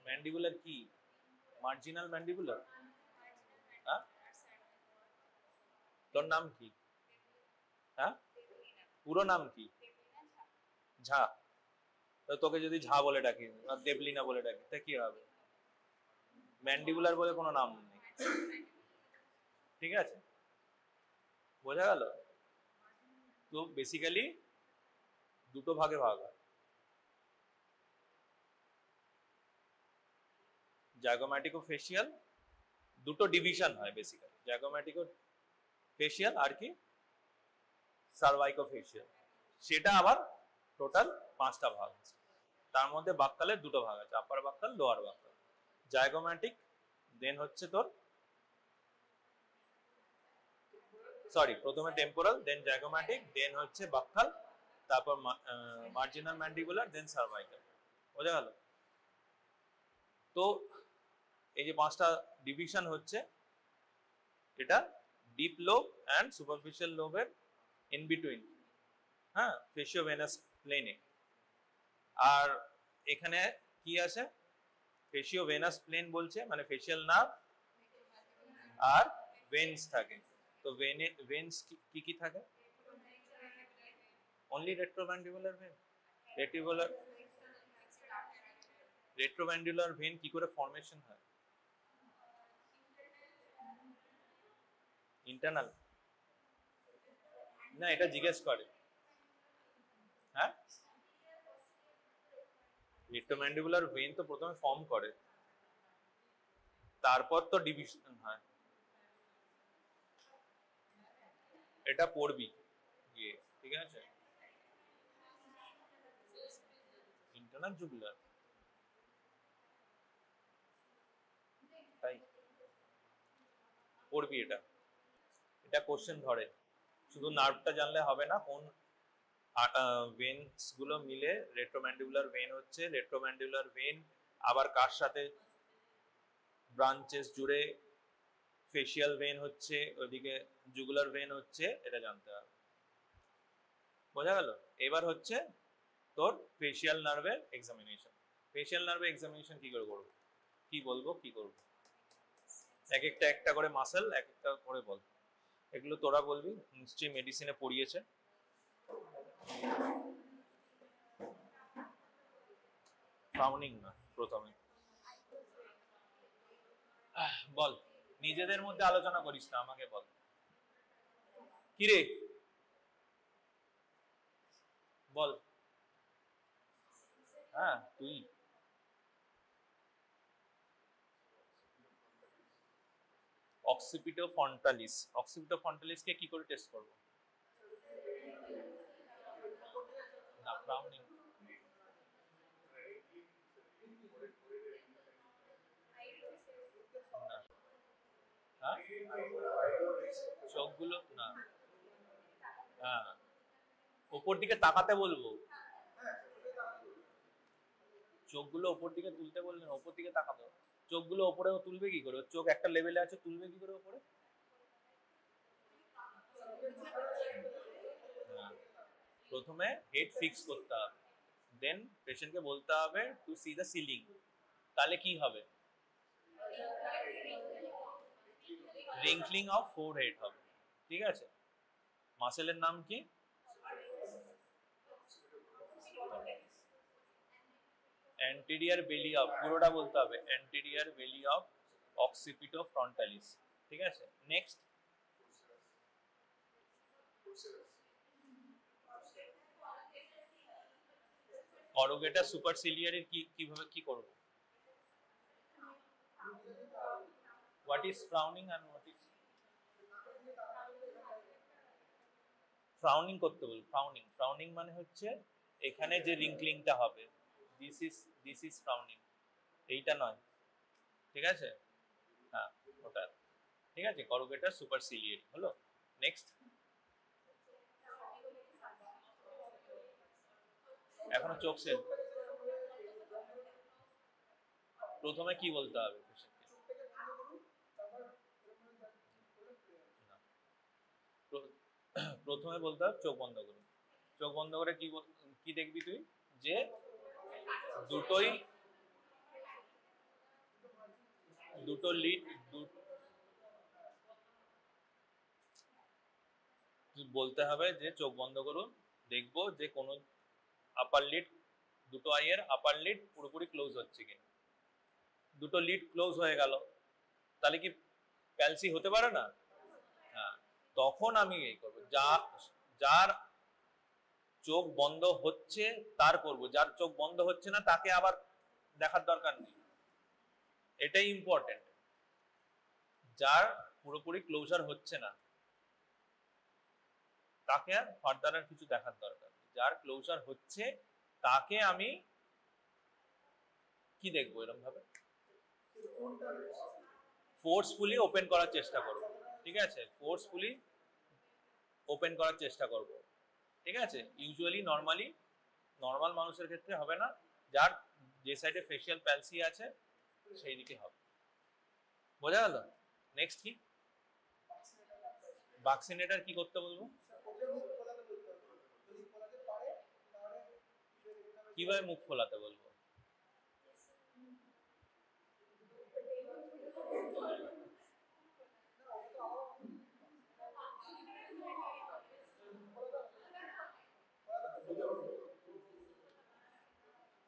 ম্যান্ডিবুলার কি? Marginal mandibular. হ্যাঁ, তোর নাম কি? হ্যাঁ, পুরো নাম কি? ঝা। তো তোকে যদি ঝা বলে ডাকি আর দেবলিনা বলে ডাকি তা কি হবে? ম্যান্ডিবুলার বলে কোনো নাম নেই। ঠিক আছে, বোঝা গেল? তো বেসিক্যালি দুটো ভাগে ভাগ হয়, জাইগোম্যাটিকো ফেসিয়াল। দুটো ডিভিশন হয় বেসিক্যালি, জাইগোম্যাটিকো ফেসিয়াল আর কি সার্ভাইকো ফেসিয়াল। সেটা আবার টোটাল 5টা ভাগ আছে, তার মধ্যে বাক্কালের দুটো ভাগ আছে, আপার বাক্কাল, লোয়ার বাক্কাল। জাইগোম্যাটিক, দেন হচ্ছে তোর সরি প্রথমে টেম্পোরাল, দেন জাইগোম্যাটিক, দেন হচ্ছে বাক্কাল, তারপর মার্জিনাল ম্যান্ডিবুলার, দেন সার্ভাইকাল। বোঝা গেল? তো এই যে 5টা ডিভিশন হচ্ছে, এটা ডিপ লোব অ্যান্ড সুপারফিশিয়াল লোবের ইন বিটুইন, হ্যাঁ, ফেসিওভেনাস প্লেনে। আর এখানে কি আছে? ফেসিওভেনাস প্লেন বলছে মানে ফেসিয়াল নার্ভ আর ভেন্স থাকে। তো ভেন্স কি কি থাকে? Only retromandibular vein. Retromandibular vein কি করে ফর্মেশন হয়? ইন্টারনাল না, এটা জিজ্ঞেস করে। হ্যাঁ, রেট্রোম্যান্ডিবুলার ভেন তো প্রথমে ফর্ম করে, তারপর তো ডিভিশন হয়। এটা পড়বি গিয়ে, ঠিক আছে? ইন্টারনাল জুগুলার, তাই পড়বি এটা, এটা কোশ্চেন ধরে। শুধু নার্ভটা জানলে হবে না, কোন ভেন্স গুলো মিলে রেট্রোম্যান্ডিবুলার ভেন হচ্ছে, রেট্রোম্যান্ডিবুলার ভেন আবার কার সাথে ব্রাঞ্চেস জুড়ে ফেসিয়াল ভেন হচ্ছে, ওইদিকে জুগুলার ভেন হচ্ছে, এটা জানতে হবে। বোঝা গেল? এবার হচ্ছে তোর ফেসিয়াল নার্ভের এক্সামিনেশন। ফেসিয়াল নার্ভের এক্সামিনেশন কি করে করবো, কি বলবো, কি করবো? এক একটা একটা করে মাসেল, এক একটা করে বল। এগুলো তোরা বলবি, নিশ্চয়ই মেডিসিনে পড়িয়েছে। ফাউনিং না, প্রথমে বল, নিজেদের মধ্যে আলোচনা করিস না, আমাকে বল। কিরে বল। হ্যাঁ তুই অক্সিপিটো ফ্রন্টালিস। অক্সিপিটো ফ্রন্টালিসকে কি করে টেস্ট করব? না, ফ্রাউনিং। হ্যাঁ, চোখগুলো না, হ্যাঁ ওপর দিকে তাকাতে বলবো, চোখগুলো ওপর দিকে তুলতে বললেন, ওপর দিকে তাকাবো। চোখগুলো ওপরে তুলবে কি করে? চোখ একটা লেভেলে আছে, তুলবে কি করে ওপরে? প্রথমে হেড ফিক্স করতে হবে, দেন পেশেন্টকে বলতে হবে টু সি দ্য সিলিং। তাহলে কি হবে? রিঙ্কলিং অফ ফোরহেড হবে। ঠিক আছে, মাসেলের নাম কি? অ্যান্টেরিয়র বেলি অফ, পুরোটা বলতে হবে, অ্যান্টেরিয়র বেলি অফ অক্সিপিটো ফ্রন্টালিস। ঠিক আছে, নেক্সট। অরোগেটা সুপারসিলিয়ারের কিভাবে কি করব? What is frowning and what is frowning করতে বল। ফ্রাউনিং, ফ্রাউনিং মানে হচ্ছে এখানে যে রিঙ্কলিংটা হবে, দিস ইজ ফ্রাউনিং, এইটা নয়। ঠিক আছে, হ্যাঁ ওটা। ঠিক আছে, করোগেটা সুপারসিলিয়ারি হলো। নেক্সট, এখনো চোখ সেল। প্রথমে কি বলতে হবে? প্রথমে বলতে হবে চোখ বন্ধ করুন। চোখ বন্ধ করে কি দেখবি তুই? যে দুটো লিড, বলতে হবে যে চোখ বন্ধ করুন, দেখবো যে কোনো আপার লিড, দুটো আইয়ের আপার লিড পুরোপুরি ক্লোজ হচ্ছে কিনা। দুটো লিড ক্লোজ হয়ে গেল, তাহলে কি প্যালসি হতে পারে না? হ্যাঁ, তখন আমি এই করবো, যার চোখ বন্ধ হচ্ছে তার করব, যার চোখ বন্ধ হচ্ছে না তাকে আবার দেখার দরকার নেই। এটাই ইম্পর্টেন্ট, যার পুরোপুরি ক্লোজার হচ্ছে না তাকে আর ফার্দার আর কিছু দেখার দরকার নেই। যার ক্লোজার হচ্ছে তাকে আমি কি দেখবো? এরকম ভাবে ফোর্সফুলি ওপেন করার চেষ্টা করব। ঠিক আছে, ফোর্সফুলি ওপেন করার চেষ্টা করব। ঠিক আছে, ইউজুয়ালি নর্মাল মানুষের ক্ষেত্রে হবে না, যার যে সাইডে ফেশিয়াল প্যালসি আছে সেই দিকে হবে। বোঝা গেল? নেক্সট কি? ভ্যাকসিনেটর কি করতে বলবো? কিভাবে মুখ ফোলাতে বলবো?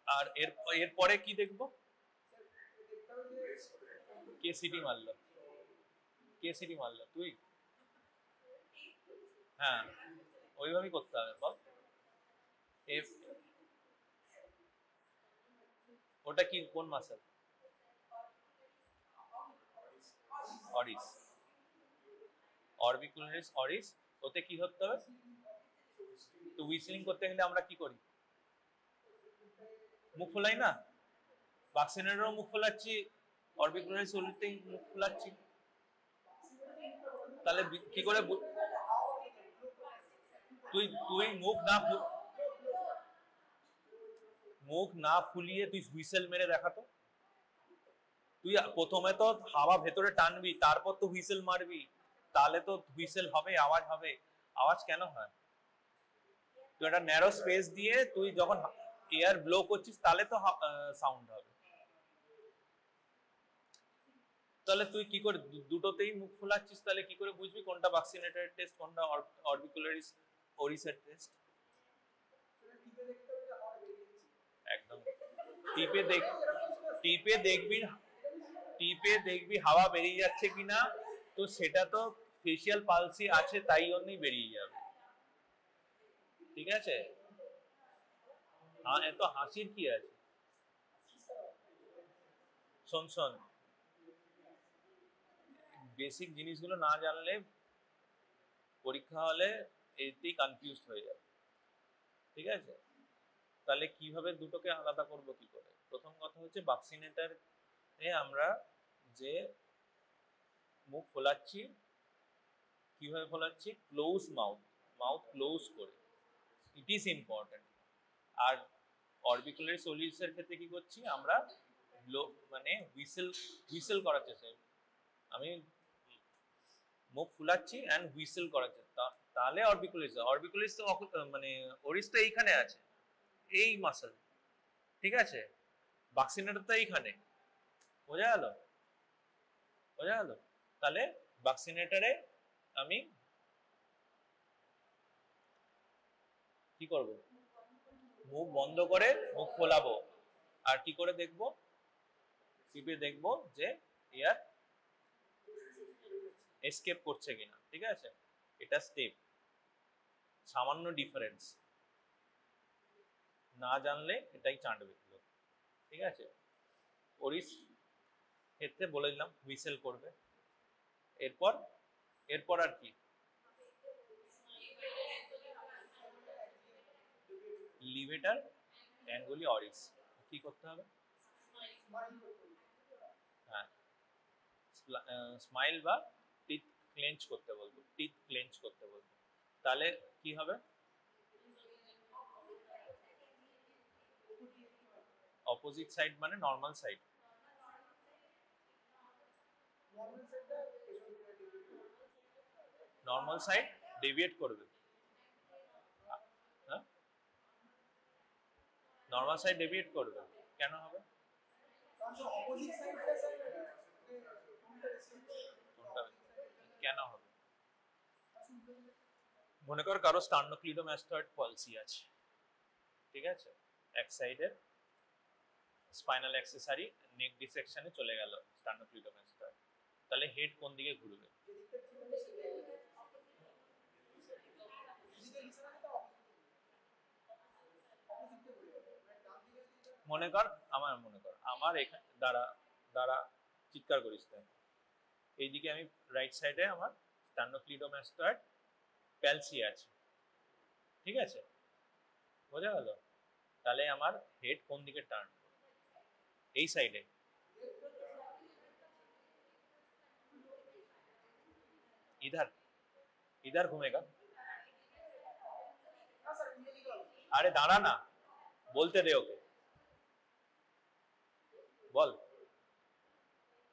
আর এরপরে কি দেখবো? কে সিটি মারলো? কে সিটি মারলো? তুই? হ্যাঁ, ওইভাবেই করতে হবে। বল, এফ, ওটা কি, কোন মাসেল? অরিস, অরবিকুলারিস অরিস। ওতে কি করতে হবে? তো হুইসলিং করতে গেলে আমরা কি করি? মুখ ফোলাই না? ভ্যাকসিনেটরও মুখ ফোলাচ্ছি, অরবিকুলারিস ওলিতেই মুখ ফোলাচ্ছি। তাহলে কি করে তুই তুই মুখ না ফুলিয়ে তুই হুইসেল মেরে দেখাতো। তুই প্রথমে তো হাওয়া ভেতরে টানবি, তারপর তো হুইসেল মারবি, তাহলে তো হুইসেল হবে, আওয়াজ হবে। আওয়াজ কেন হয়? তুই একটা ন্যারো স্পেস দিয়ে তুই যখন এয়ার ব্লো করছিস তাহলে তো সাউন্ড হবে। তাহলে তুই কি করে দুটোতেই মুখ ফোলাচ্ছিস? তাহলে কি করে বুঝবি কোনটা ভ্যাকসিনেটেড টেস্ট, কোনটা অরবিকুলারিস ওরিসের টেস্ট? একদম টিপে দেখবি, হাওয়া বেরিয়ে যাচ্ছে কিনা, তো সেটা তো ফেশিয়াল পালসি আছে তাই জন্যই বেরিয়ে যাবে। ঠিক আছে, এত হাসির কি আছে? শোন, বেসিক জিনিসগুলো না জানলে পরীক্ষা হলে এতেই কনফিউজড হয়ে যাবে, ঠিক আছে? তাহলে কিভাবে দুটোকে আলাদা করব কি করে? প্রথম কথা হচ্ছে বাক্সিনেটর এ আমরা যে মুখ ফোলাচ্ছি, কিভাবে ফোলাচ্ছি? ক্লোজ মাউথ, মাউথ ক্লোজ করে, ইট ইজ ইম্পর্টেন্ট। আর অরবিকুলারি সলিউসের ক্ষেত্রে কি করছি আমরা? মানে হুইসেল করার চেষ্টা, আমি মুখ ফুলাচ্ছি অ্যান্ড হুইসেল করার চেষ্টা, তাহলে অরবিকুলারিস। অরবিকুলারিস তো মানে ওরিস তো এইখানে আছে, এই মাসল, ঠিক আছে? বাক্সিনেটর তো এইখানে, বোঝা গেল? বোঝা গেল? তাহলে বাক্সিনেটরে আমি কি করব? মুখ বন্ধ করে মুখ ফোলাবো, আর কি করে দেখবো? টিপে দেখবো যে এয়ার এসকেপ করছে কিনা, ঠিক আছে? এটা স্টেপ, সামান্য ডিফারেন্স, না জানলে এটাই চাঁটবে, ঠিক আছে? ওরিস ক্ষেত্রে বলে দিলাম হুইসেল করবে। এরপর এরপর আর কি? লিভেটার অ্যাঙ্গুলি অরিস কি করতে হবে? হ্যাঁ, স্মাইল বা টিথ ক্লেঞ্চ করতে বলবো, টিথ ক্লেঞ্চ করতে বলবো। তাহলে কি হবে? অপোজিট সাইড মানে normal side, normal side deviate করবে, হ্যাঁ নর্মাল সাইড ডেভিয়েট করবে। কেন হবে? কেন হবে? মনে কর কারো স্টার্নোক্লিডোমাস্টয়েড পলসি আছে, ঠিক আছে? এক সাইডের স্পাইনাল অ্যাক্সেসরি নেক ডিসেকশনে চলে গেল স্টার্নোক্লিডোমাস্টয়েড, তাহলে হেড কোন দিকে ঘুরবে? মনে কর আমার এখানে দ্বারা চিৎকার করিস তাই, এইদিকে আমি রাইট সাইডে আমার স্টার্নোক্লিডোমাস্টয়েড প্যালসি আছে, ঠিক আছে? বোঝা গেল? তাহলে আমার হেড কোন দিকে টার্ন? এই সাইডে। इधर इधर घूमेगा। अरे दाঁড়া না, बोलते दे ओके, बोल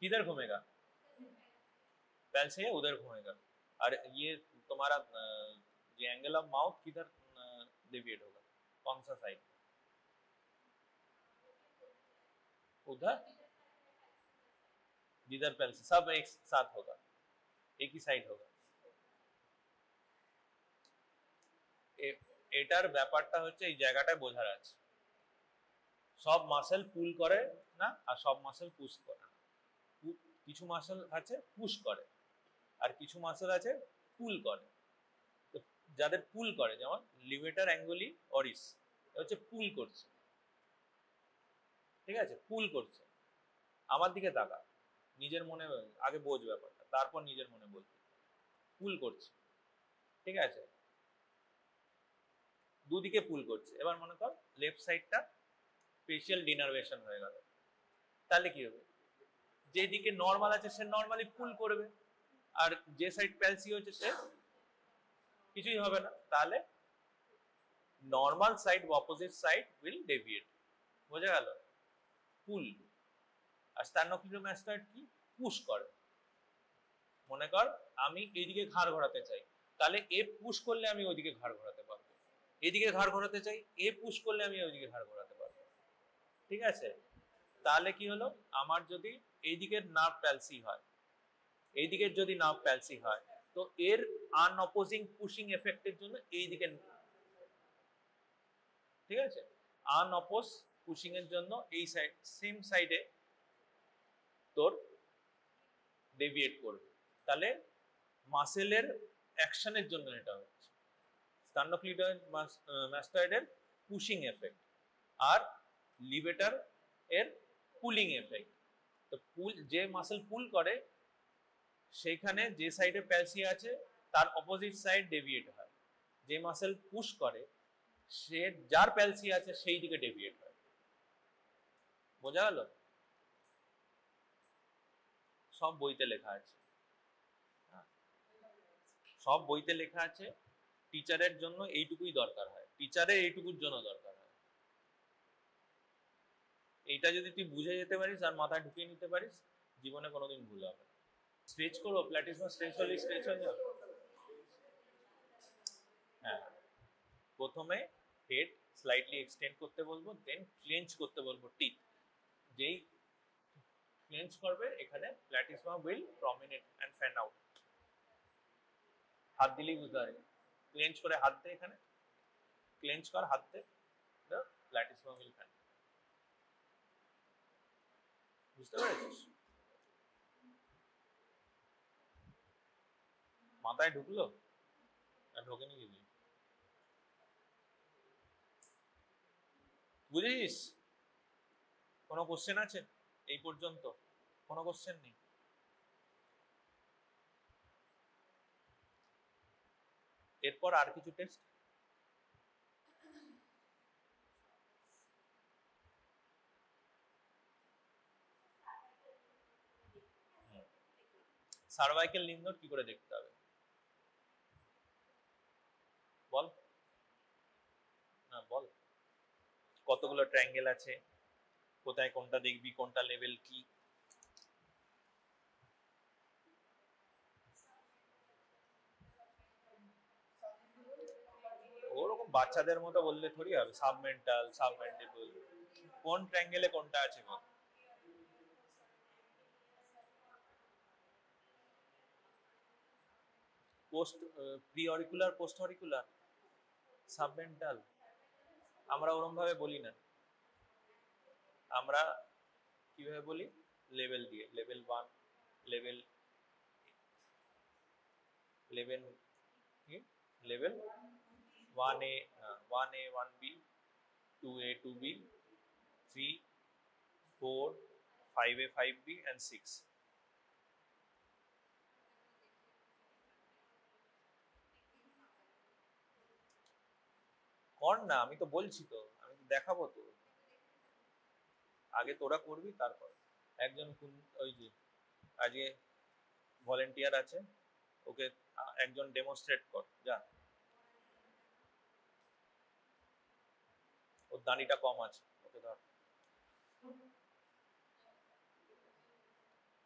किधर घूमेगा? पैल से उधर घूमेगा। और ये तुम्हारा ये एंगल ऑफ माउथ किधर डेविएट होगा? कौन सा साइड? उधर, जिधर पैल से, सब एक साथ होगा, एक ही साइड होगा। এটার ব্যাপারটা হচ্ছে এই জায়গাটায় বোঝার আছে, সব মাসেল পুল করে না আর সব মাসেল পুশ করে না। কিছু মাসেল আছে পুশ করে আর কিছু মাসেল আছে পুল করে। তো যাদের পুল করে, যেমন লিভেটার অ্যাঙ্গুলি অরিস, হচ্ছে পুল করছে, ঠিক আছে? পুল করছে। আমার দিকে তাকা, নিজের মনে আগে বোঝ ব্যাপারটা, তারপর নিজের মনে বলবি। পুল করছে, ঠিক আছে? দুদিকে পুল করছে। এবার মনে কর লেফট সাইডটা ফেশিয়াল ডিনারভেশন হয়ে গেল, তাহলে কি হবে? যেদিকে নর্মাল আছে সে নর্মালি পুল করবে, আর যে সাইড প্যালসি হচ্ছে সে কিছুই হবে না, তাহলে normal side opposite side will deviate. বোঝা গেল? পুল। আর স্টার্নোক্লিডোমাস্টয়েড কি? পুশ করে। মনে কর আমি এইদিকে ঘাড় ঘোরাতে চাই, তাহলে এ পুশ করলে আমি ওইদিকে ঘাড় ঘোরাতে পারবো। এদিকে ঘাড় ঘোরাতে চাই, এ পুশ করলে আমি ওইদিকে ঘাড় ঘোরাতে পারবো, ঠিক আছে? তাহলে কি হলো? আমার যদি এইদিকের নার্ভ প্যালসি হয়, এইদিকের যদি নার্ভ প্যালসি হয়, তো এর আনঅপোজিং পুশিং এফেক্টের জন্য এইদিকে, ঠিক আছে? আনঅপোজ পুশিং এর জন্য এই সাইড, সেম সাইডে তোর ডেভিয়েট করবে। তাহলে মাসেলের অ্যাকশনের জন্য এটা হচ্ছে স্টার্নোক্লিডোমাস্টয়েডের পুশিং এফেক্ট আর লিভেটার এর পুলিং এফেক্ট। তো পুল, যে মাসেল পুল করে সেইখানে যে সাইডে প্যালসি আছে তার অপোজিট সাইড ডেভিয়েট হয়, যে মাসেল পুশ করে সে যার প্যালসি আছে সেই দিকে ডেভিয়েট হয়। বোঝা গেল? সব বইতে লেখা আছে, সব বইতে লেখা আছে। টিচারের জন্য এইটুকুই দরকার হয়, টিচারের এইটুকুর জন্য দরকার হয়। এইটা যদি তুই বুঝে যেতে পারিস আর মাথায় ঢুকিয়ে নিতে পারিস, জীবনে কোনোদিন ভুল হবে না। স্ট্রেচ করো, প্ল্যাটিসমা স্ট্রেচ হলে স্ট্রেচ হয়ে যাবে। হ্যাঁ, প্রথমে হেড স্লাইটলি এক্সটেন্ড করতে বলবো, দেন ক্লেঞ্চ করতে বলবো টিথ। যেই ক্লেঞ্চ করবে এখানে প্ল্যাটিসমা উইল প্রমিনেট এন্ড ফ্যান আউট। হাত দিলেই বুঝতে পারবে। ক্লেঞ্চ করে হাত দে, এখানে ক্লেঞ্চ কর হাত দে, প্ল্যাটিসমা উইল ফ্যান। বুঝতে পেরেছিস? মাথায় ঢুকলো না ঢোকেনি কিছু? বুঝেছিস? কোনো কোশ্চেন আছে এই পর্যন্ত? কোনো কোশ্চেন নেই? এরপর আর কিছু টেস্ট? সার্ভাইকেল লিম্ফ নোড কি করে দেখতে হবে বল? না বল, কতগুলো ট্রায়াঙ্গেল আছে, কোথায় কোনটা দেখবি, কোনটা লেভেল কি? ওরকম বাচ্চাদের মতো বললে থোড়ি হবে। সাবমেন্টাল, সাবমেন্ডিবল, কোন ট্রায়াঙ্গেলে কোনটা আছে বল? Post pre auricular, post auricular, submental আমরা ওরকম ভাবে বলি না। আমরা কিভাবে বলি? লেভেল দিয়ে, লেভেল 1, লেভেল লেভেল কি, level 1A, 1A 1B, 2A 2B, 3 4 5A 5B and 6। কর না, আমি তো বলছি তো, আমি তো দেখাবো তো। আগে তোরা করবি তারপর। একজন ওই যে আজকে ভলেন্টিয়ার আছে, ওকে একজন ডেমনস্ট্রেট কর, যা। ওর দাড়িটা কম আছে, ওকে ধর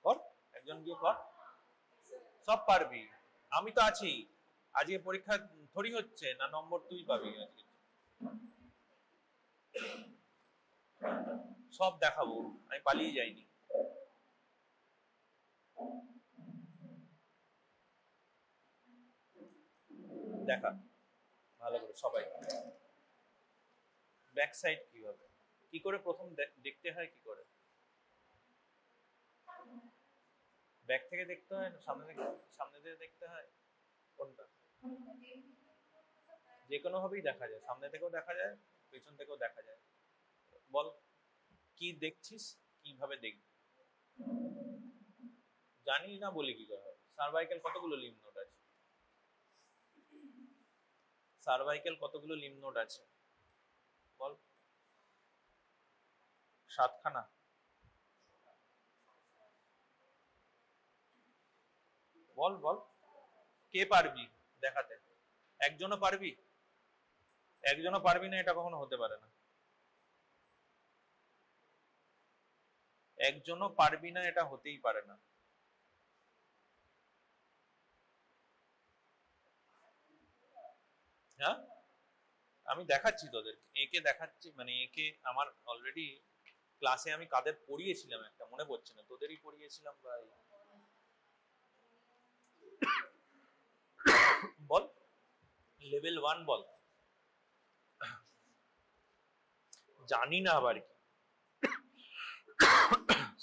কর, একজন গিয়ে কর। সব পারবি, আমি তো আছি। আজকে পরীক্ষা থরি হচ্ছে না, নম্বর তুই পাবি আজকে। সব দেখাবো, আমি পালিয়ে যাইনি। দেখা ভালো করে সবাই। ব্যাক সাইড কিভাবে, কি করে প্রথম দেখতে হয়, কি করে ব্যাক থেকে দেখতে হয় না সামনে থেকে, সামনে থেকে দেখতে হয়? কোনটা? যে কোনো ভাবেই দেখা যায়, সামনে থেকেও দেখা যায়, পেছন থেকেও দেখা যায়। বল কি দেখছিস, কিভাবে দেখবি? জানি না বলি কি করে হবে? সার্ভাইকেল কতগুলো লিম্ফ নোড আছে? সার্ভাইকেল কতগুলো লিম্ফ নোড আছে বল? 7খানা। বল বল, কে পারবি দেখাতে? একজনও পারবি? একজনও পারবি না, এটা কখনো হতে পারে না। একজনও পারবি না, এটা হতেই পারে না। হ্যাঁ, আমি দেখাচ্ছি তোদের, একে দেখাচ্ছি, মানে একে আমার অলরেডি ক্লাসে আমি কাদের পড়িয়েছিলাম একটা মনে পড়ছে না, তোদেরই পড়িয়েছিলাম ভাই। বল লেভেল 1 বল। জানি না আবার কি,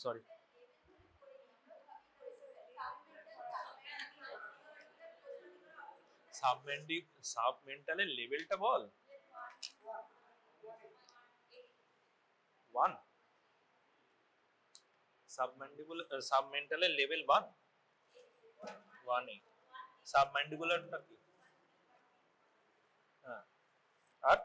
সরি। সাবমেন্টালের লেভেলটা বল। 1 সাবমেন্টালের লেভেল 1। 1A সাবম্যান্ডিবুলারটা কি? হ্যাঁ, আর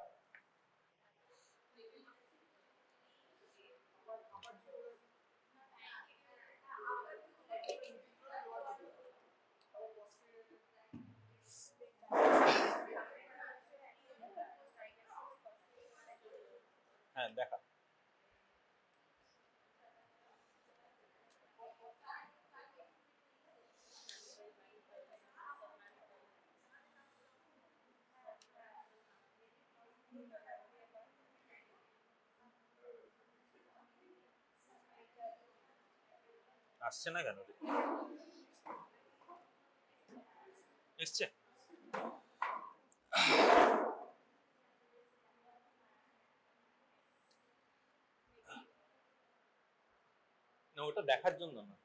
হ্যাঁ দেখা আসছে না কেন? এসছে? না, ওটা দেখার জন্য না,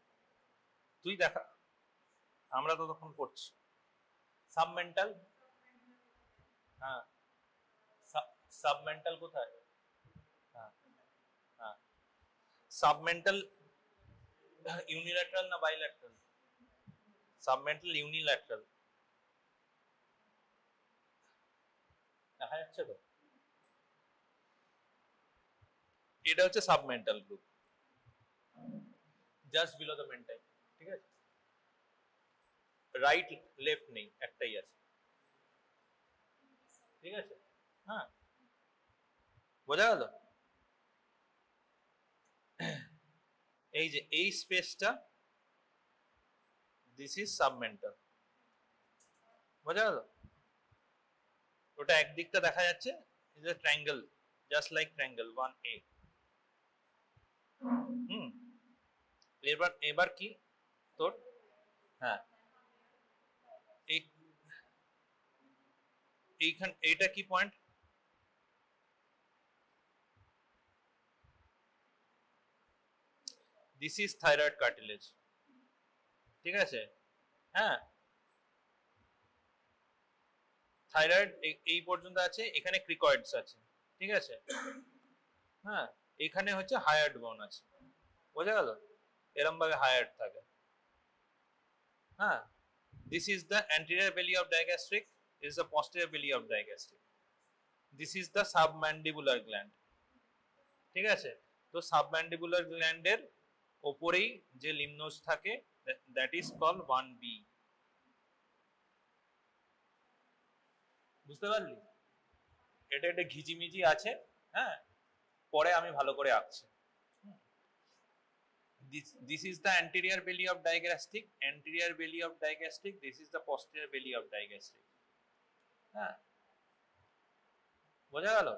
তুই দেখা, আমরা তো তখন পড়ছি সাবমেন্টাল। হ্যাঁ, সাবমেন্টাল কোথায়? হ্যাঁ হ্যাঁ, সাবমেন্টাল ইউনিল্যাটারাল না বাইল্যাটারাল? সাবমেন্টাল ইউনিল্যাটারাল দেখা যাচ্ছে তো, এটা হচ্ছে submental group just below the mentum, ঠিক আছে? রাইট লেফট নেই, একটাই আছে, ঠিক আছে? হ্যাঁ, বোঝা গেল? এই যে এই স্পেসটা, দিস ইজ সাবমেন্টাল, বোঝা গেল? ওটা একদিকটা দেখা যাচ্ছে, is a triangle, just like triangle 1A। হুম, এবার এবার কি তোর? হ্যাঁ, এইখান এইটা কি point? This is thyroid cartilage, ঠিক আছে? হ্যাঁ, থাইরয়েড এই পর্যন্ত আছে, এখানে ক্রিকয়েডস আছে, ঠিক আছে? হ্যাঁ, এখানে হচ্ছে হায়ার্ড বোন আছে, বোঝা গেল? এরম ভাবে হায়ার্ড থাকে। হ্যাঁ, this is the anterior belly of digastric, is the posterior belly of digastric, this is the submandibular gland, ঠিক আছে? তো সাবম্যান্ডিবুলার গ্ল্যান্ডের উপরেই যে লিমনোজ থাকে, দ্যাট ইজ কল্ড 1B, বুঝতে পারলি? এটা একটা ঘিজিমিজি আছে, হ্যাঁ, পরে আমি ভালো করে আঁকছি। This is the anterior belly of digastric, anterior belly of digastric, this is the posterior belly of digastric, হ্যাঁ, বোঝা গেল?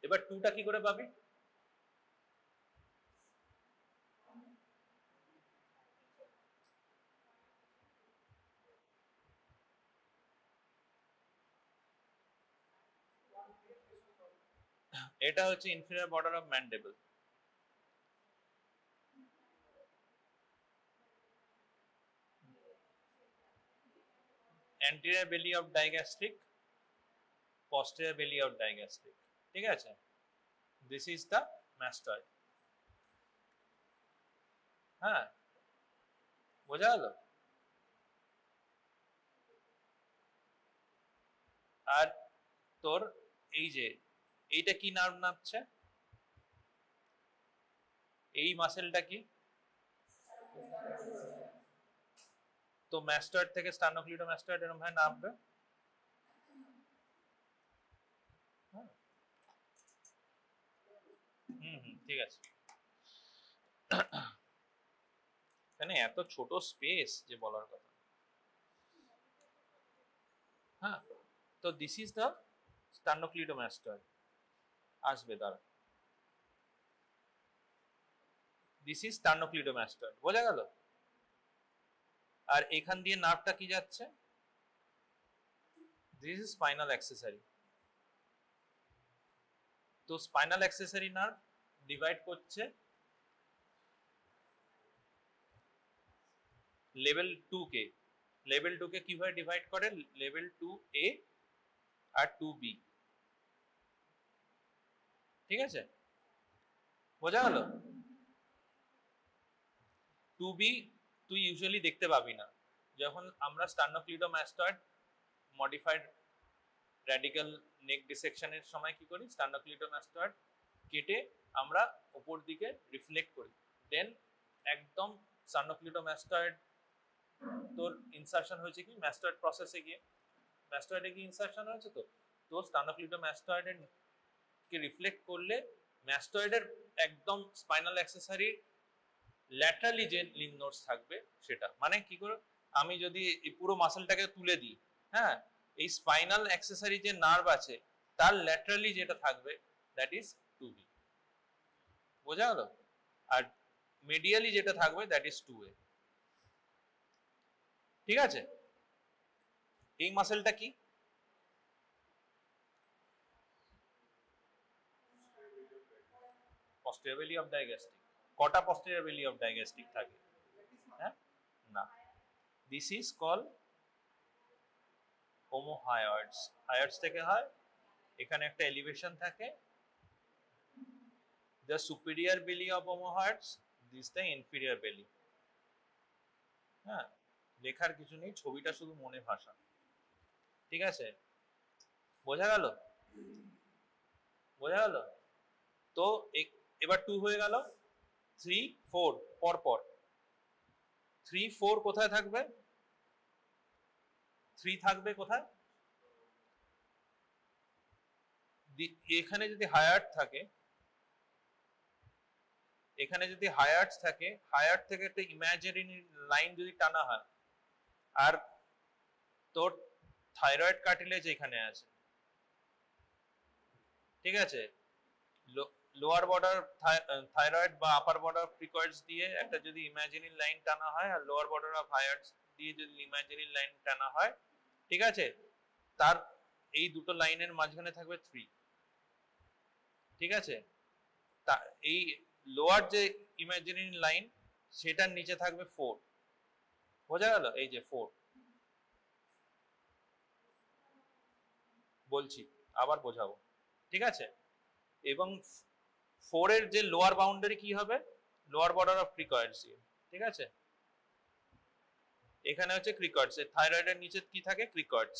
এবার 2টা কি করে পাবি? এটা হচ্ছে inferior border of mandible, anterior belly of digastric, posterior belly of digastric, ঠিক আছে? This is the mastoid, হ্যাঁ, বোঝা গেল? আর তোর এই যে এইটা কি নার্ভ নামছে, এই মাসেলটা কি? তো ম্যাস্টয়েড থেকে স্টার্নোক্লিডোমাস্টয়েড এরকম ভাবে নামবে, ঠিক আছে। এখানে এত ছোট স্পেস যে বলার কথা। হ্যাঁ, তো দিস ইজ দ্য স্টার্নোক্লিডোমাস্টয়েড, আসবে দাঁড়া, দিস ইজ স্টার্নোক্লিডোমাস্টয়েড, বোঝা গেল? আর এখান দিয়ে নার্ভটা কি যাচ্ছে? This is spinal accessory. তো স্পাইনাল অ্যাক্সেসরি নার্ভ ডিভাইড করছে লেভেল 2 কে, লেভেল 2 কে কিভাবে ডিভাইড করে? লেভেল 2A আর 2B, ঠিক আছে? বোঝা গেল? 2B তুই ইউজুয়ালি দেখতে পাবি না, যখন আমরা স্টার্নোক্লিডোমাস্টয়েড মডিফাইড র্যাডিক্যাল নেক ডিসেকশনের সময় কি করি, স্টার্নোক্লিডোমাস্টয়েড কেটে আমরা উপর দিকে রিফ্লেক্ট করি, দেন একদম স্টার্নোক্লিডোমাস্টয়েড তোর ইনসারশন হয়েছে কি ম্যাস্টয়েড প্রসেসে গিয়ে, ম্যাস্টয়েডে গিয়ে ইনসারশন হয়েছে, তো স্টার্নোক্লিডোমাস্টয়েডের কে রিফ্লেক্ট করলে ম্যাস্টয়েডের একদম স্পাইনাল অ্যাক্সেসরি ল্যাটারালি যে লিম্ফ নোডস থাকবে সেটা, মানে কি করে আমি যদি এই পুরো মাসলটাকে তুলে দিই, হ্যাঁ, এই স্পাইনাল অ্যাক্সেসরি যে নার্ভ আছে তার ল্যাটারালি যেটা থাকবে দ্যাট ইজ 2B, বোঝা গেল? আর মিডিয়ালি যেটা থাকবে দ্যাট ইজ 2A। ঠিক আছে, এই মাসলটা কি? posterior belly of digastric। কটা posterior belly of digastric থাকে? হ্যাঁ, না, this is called omohyoids। hyoids থেকে হয়, এখানে একটা এলিভেশন থাকে, the superior belly of omohyoids, this the inferior belly। হ্যাঁ, লেখার কিছু নেই, ছবিটা শুধু মনে ভাষা। ঠিক আছে, বোঝা গেল? বোঝা গেল? তো এবার 2 হয়ে গেল, 3 4 পর পর। 3 4 কোথায় থাকবে? 3 থাকবে কোথায়? এখানে যদি হায়ার্ড থাকে, এখানে যদি হায়ার্ড থাকে, হায়ার্ড থেকে একটা ইমাজিনারি লাইন যদি টানা হয়, আর তোর থাইরয়েড কার্টিলেজ এখানে আছে, ঠিক আছে, লোয়ার বর্ডার থাইরয়েড বা আপার বর্ডার ফ্রিকয়েডস দিয়ে একটা যদি ইমাজিনারি লাইন টানা হয়, আর লোয়ার বর্ডার অফ হায়ার্ডস দিয়ে যদি ইমাজিনারি লাইন টানা হয়, ঠিক আছে, তার এই দুটো লাইনের মাঝখানে থাকবে 3। ঠিক আছে, তা এই লোয়ার যে ইমাজিনারি লাইন সেটার নিচে থাকবে 4। বোঝা গেল? এই যে 4, বলছি আবার বোঝাবো, ঠিক আছে। এবং 4 এর যে লোয়ার বাউন্ডারি কি হবে? লোয়ার বর্ডার অফ ক্রিকয়েডস, ঠিক আছে, এখানে হচ্ছে ক্রিকয়েডস, থাইরয়েডের নিচে কি থাকে? ক্রিকয়েডস।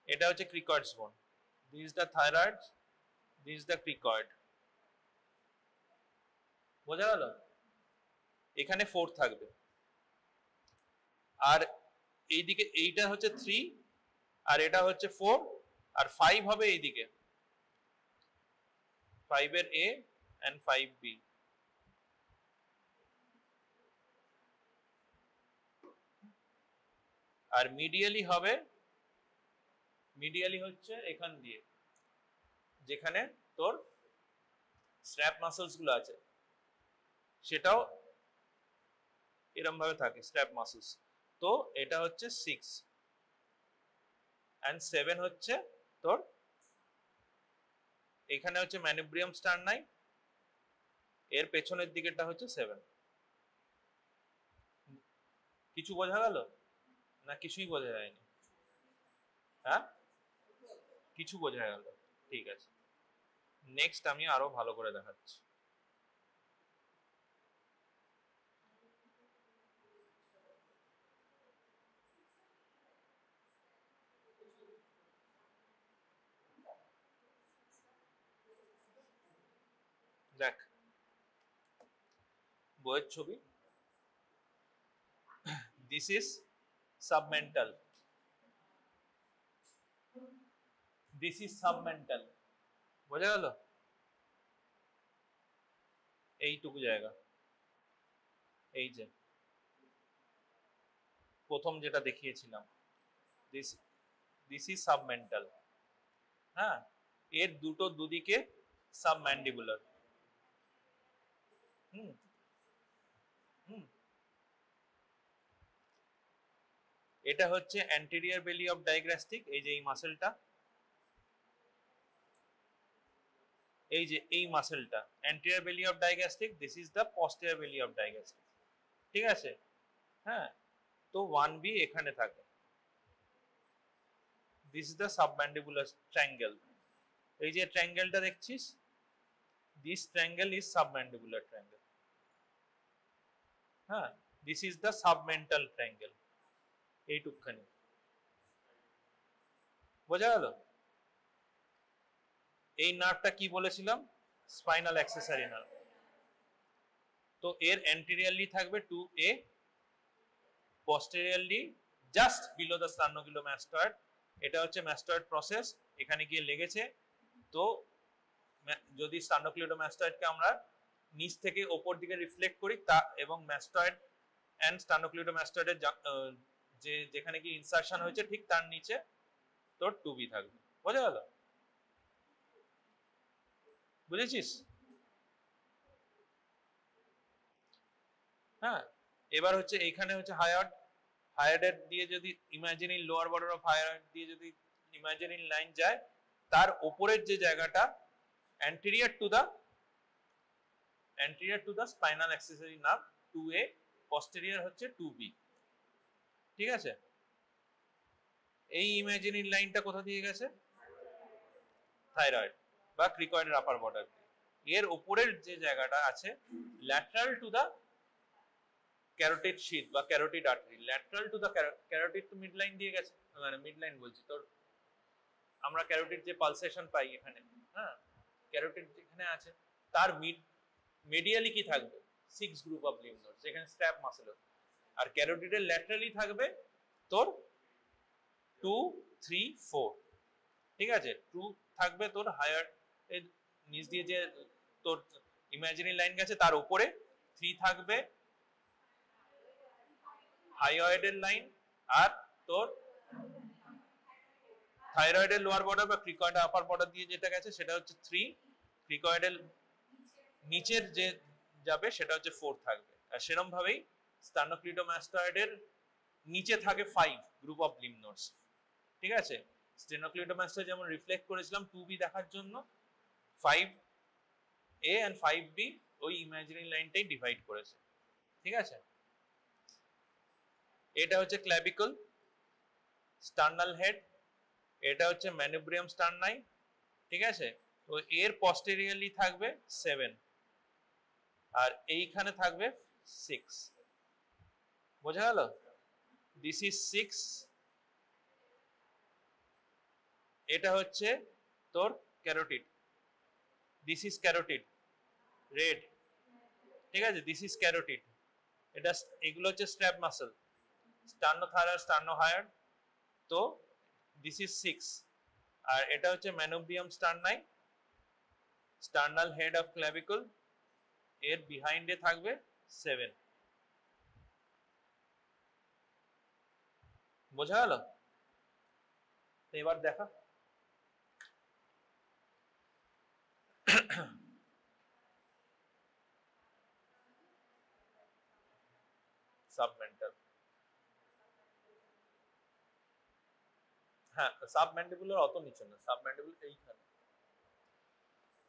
এটা হচ্ছে ক্রিকয়েডস বোন, this is the thyroid, this is the cricoid. বোঝা গেল? এখানে 4 থাকবে, আর এইদিকে এইটা হচ্ছে 3, আর এটা হচ্ছে 4, আর 5 হবে এইদিকে, 5 এর A and 5B। আর মিডিয়ালি হবে, মিডিয়ালি হচ্ছে এখান দিয়ে, যেখানে তোর স্ট্র্যাপ মাসলস গুলো আছে সেটাও এরকম ভাবে থাকে, স্ট্র্যাপ মাসলস। তো এটা হচ্ছে 6 and 7 হচ্ছে তোর, এখানে হচ্ছে ম্যানুব্রিয়াম স্টার্নাই, এর পেছনের দিকেরটা হচ্ছে 7। কিছু বোঝা গেল না? কিছুই বোঝা যায়নি? হ্যাঁ, কিছু বোঝা গেল? ঠিক আছে, নেক্সট আমি আরো ভালো করে দেখাচ্ছি। দেখ, বইয়ের ছবি, this is submental, this is submental. বোঝা গেল? এইটুকু জায়গা, এই যে প্রথম যেটা দেখিয়েছিলাম, দিস দিস ইজ সাবমেন্টাল। হ্যাঁ, এর দুদিকে সাবম্যান্ডিবুলার। হুম হুম এটা হচ্ছে অ্যান্টেরিয়র বেলি অফ ডাইগ্রাস্টিক, এই যে এই মাসেলটা, এই যে এই মাসেলটা anterior belly of digastric, this is the posterior belly of digastric. ঠিক আছে, হ্যাঁ, তো 1B এখানে থাকে, this is the submandibular triangle. এই যে ট্রায়াঙ্গেলটা দেখছিস, this triangle is submandibular triangle. হ্যাঁ, this is the submental triangle, এইটুকখানি। বোঝা গেল? এই নার্ভটা কি বলেছিলাম? Spinal accessory nerve. তো এর অ্যান্টেরিয়রলি থাকবে 2A, posteriorly just below the sternocleidomastoid, এটা হচ্ছে ম্যাস্টয়েড প্রসেস, এখানে গিয়ে লেগেছে। তো যদি স্টার্নোক্লিডোমাস্টয়েডকে আমরা নিচ থেকে উপর দিকে রিফ্লেক্ট করি তা এবং ম্যাস্টয়েড এন্ড স্টার্নোক্লিডোমাস্টয়েডের যে যেখানে কি ইনসারশন হয়েছে ঠিক তার নিচে তোর 2B থাকবে। বোঝা গেল? বুঝেছিস? হ্যাঁ, এবার হচ্ছে এইখানে হচ্ছে হায়ার্ডের দিয়ে যদি imaginary lower border of hired দিয়ে যদি ইমাজিনারি লাইন যায়, তার উপরের যে জায়গাটা anterior to the spinal accessory nerve 2A, posterior হচ্ছে 2B। ঠিক আছে? এই ইমাজিনারি লাইনটা কোথা দিয়ে গেছে? থাইরয়েড বা ক্রিকয়েডের আপার বর্ডার। এর উপরের যে জায়গাটা আছে lateral to the carotid sheath বা carotid artery, lateral to the carotid তো মিড লাইন দিয়ে গেছে, মানে মিড লাইন বলছি তোর, আমরা ক্যারোটিড যে পালসেশন পাই এখানে, হ্যাঁ, ক্যারোটিড যেখানে আছে তার মিডিয়ালি কি থাকবে? 6 গ্রুপ অফ লিম্ফ নোড, যেখানে স্ট্র্যাপ মাসেল। আর ক্যারোটিডের ল্যাটারালি থাকবে তোর 2, 3, 4। ঠিক আছে? 2 থাকবে তোর হায়ার এর নিচ দিয়ে যে তোর ইমাজিনারি লাইন গেছে তার উপরে, 3 থাকবে হাইওয়েডের লাইন, আর তোর থাইরয়েডের লোয়ার বর্ডার বা ক্রিকয়েডের আপার বর্ডার দিয়ে যেটা গেছে সেটা হচ্ছে 3, ক্রিকয়েডের নিচের যে যাবে সেটা হচ্ছে 4 থাকবে। আর সেরকম ভাবেই স্টার্নোক্লিডোমাস্টয়েডের নিচে থাকে 5 গ্রুপ অফ লিম্ফ নোডস। ঠিক আছে? স্টেনোক্লিডোমাস্টয়েড যেমন রিফ্লেক্ট করেছিলাম 2B দেখার জন্য, 5A and 5B ওই ইমাজিনারি লাইনটাই ডিভাইড করেছে। ঠিক আছে? এটা হচ্ছে ক্ল্যাভিকল, স্টার্নাল হেড, এটা হচ্ছে ম্যানুব্রিয়াম স্টার্নাই। ঠিক আছে? তো এর পস্টেরিয়রলি থাকবে 7 আর এইখানে থাকবে 6। বোঝা গেল? দিস ইজ 6, এটা হচ্ছে তোর carotid, this is carotid red. ঠিক আছে? দিস ইজ ক্যারোটিড, এটা এগুলো হচ্ছে স্ট্র্যাপ মাসল, স্টার্নোথাইরয়েড, স্টার্নোহায়ার্ড। তো দিস ইজ 6 আর এটা হচ্ছে ম্যানুব্রিয়াম স্টার্নাই, স্টার্নাল হেড অফ ক্ল্যাভিকল, এর বিহাইন্ডে থাকবে 7। বোঝা গেল? এবার দেখা সাবমেন্টাল। হ্যাঁ, সাবম্যান্ডিবুলার অত নিচে না, সাবম্যান্ডিবুলার এইখানে,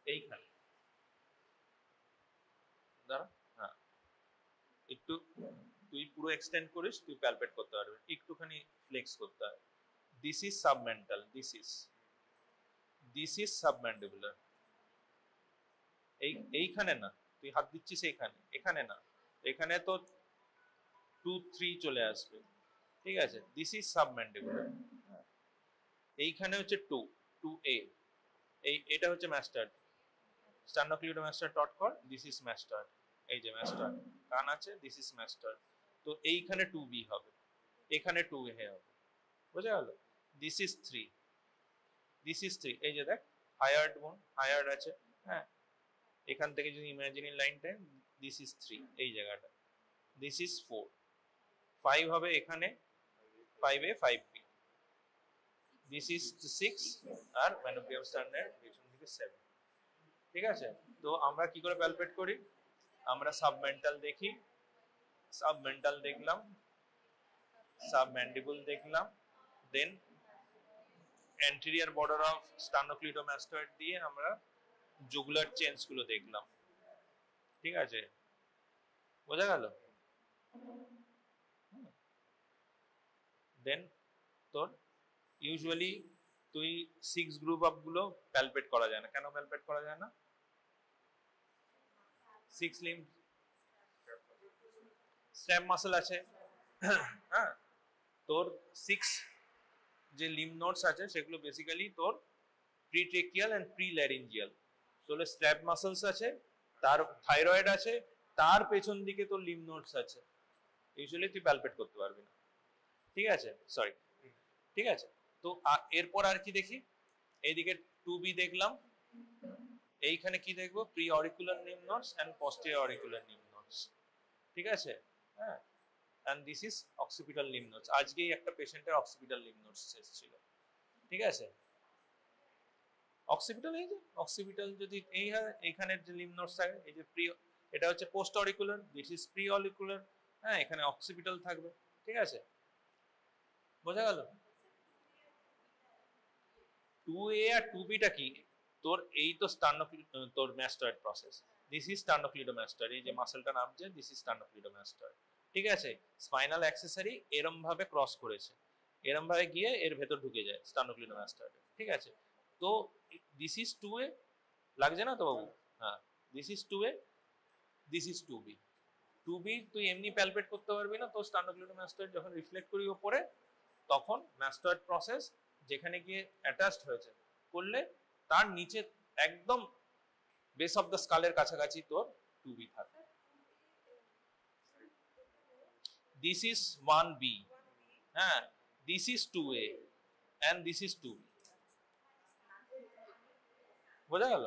এইখানে দাঁড়া। হ্যাঁ, একটু তুই পুরো এক্সটেন্ড করিস, তুই প্যালপেট করতে পারবি, একটুখানি ফ্লেক্স করতে হবে। This is submental, this is submandibular. এইখানে না, তুই হাত দিচ্ছিস এইখানে, এখানে না, এখানে তো 2, 3 চলে আসবে। ঠিক আছে? This is submandibular. এইখানে হচ্ছে 2A, এটা হচ্ছে ম্যাস্টার্ড, স্টার্নোক্লিডোমাস্টার্ড ডট কর, দিস ইজ ম্যাস্টার্ড। এই যে ম্যাস্টার্ড কান আছে, দিস ইজ ম্যাস্টার্ড। তো এইখানে 2B হবে, এখানে 2A হবে। বুঝা গেল? This is 3, this is 3। এই যে দেখ হায়ার্ড বোন, হায়ার্ড আছে, হ্যাঁ, এখান থেকে যদি ইমাজিনারি লাইনটা, দিস ইজ 3 এই জায়গাটা, দিস ইজ 4, 5 হবে এখানে, 5A, 5B, দিস ইজ 6 আর ম্যানুব্রিয়াম স্টার্নাইড পেছন থেকে 7। ঠিক আছে? তো আমরা কি করে প্যালপেট করি? আমরা সাবমেন্টাল দেখি, সাবমেন্টাল দেখলাম, সাবম্যান্ডিবল দেখলাম, দেন অ্যান্টেরিয়র বর্ডার অফ স্টার্নোক্লিডোমাস্টয়েড দিয়ে আমরা জুগুলার চেনস গুলো দেখলাম। ঠিক আছে? বোঝা গেল? দেন তোর ইউজুয়ালি তুই 6 গ্রুপ অফ গুলো প্যালপেট করা যায় না। কেন প্যালপেট করা যায় না? 6 স্ট্র্যাপ মাসল আছে, হ্যাঁ, তোর 6 যে লিম্ফ নোডস আছে সেগুলো বেসিক্যালি তোর প্রিট্রেকিয়াল এন্ড প্রিল্যারিঞ্জিয়াল। তোর স্ট্র্যাপ মাসলস আছে, তার থাইরয়েড আছে, তার পেছন দিকে তোর লিম্ফ নোডস আছে। ইউজুয়ালি তুই প্যালপেট করতে পারবি না, ঠিক আছে, সরি, ঠিক আছে। তো এরপর আর কি দেখি, এইদিকে 2B দেখলাম, এইখানে কি দেখবো, preauricular lymph nodes and posterior auricular lymph nodes, ঠিক আছে, হ্যাঁ, and this is occipital lymph nodes. আজকেই একটা পেশেন্টের অক্সিপিটাল লিম্ফ নোডস এসেছিল, ঠিক আছে। অক্সিপিটাল, এই যে অক্সিপিটাল যদি এই হয়, এইখানের যে লিম্ফ নোডস থাকে, এই যে প্রি, এটা হচ্ছে post auricular, this is pre auricular, হ্যাঁ, এখানে অক্সিপিটাল থাকবে, ঠিক আছে, বোঝা গেল। 2A আর 2B টা কি, তোর এই তো তোর ম্যাস্টয়েড প্রসেস, দিস ইজ স্টার্নোক্লিডোমাস্টয়েড, এই যে মাসলটা নামছে, দিস ইজ স্টার্নোক্লিডোমাস্টয়েড, ঠিক আছে। স্পাইনাল অ্যাক্সেসরি এরম ভাবে ক্রস করেছে, এরম ভাবে গিয়ে এর ভেতর ঢুকে যায় স্টার্নোক্লিডোমাস্টয়েড, ঠিক আছে। তো দিস ইজ 2A, লাগছে না তো বাবু, হ্যাঁ, this is 2A, this is 2B। 2B তুই এমনি প্যালপেট করতে পারবি না, তো স্টার্নোক্লিডোমাস্টয়েড যখন রিফ্লেক্ট করি ওপরে, তখন ম্যাস্টয়েড প্রসেস যেখানে গিয়ে অ্যাটাচড হয়েছে করলে তার নিচে একদম বেস অফ দ্য স্কালের কাছাকাছি তোর 2B থাকে। দিস ইজ 1B, হ্যাঁ, this is 2A and this is 2B, বোঝা গেল।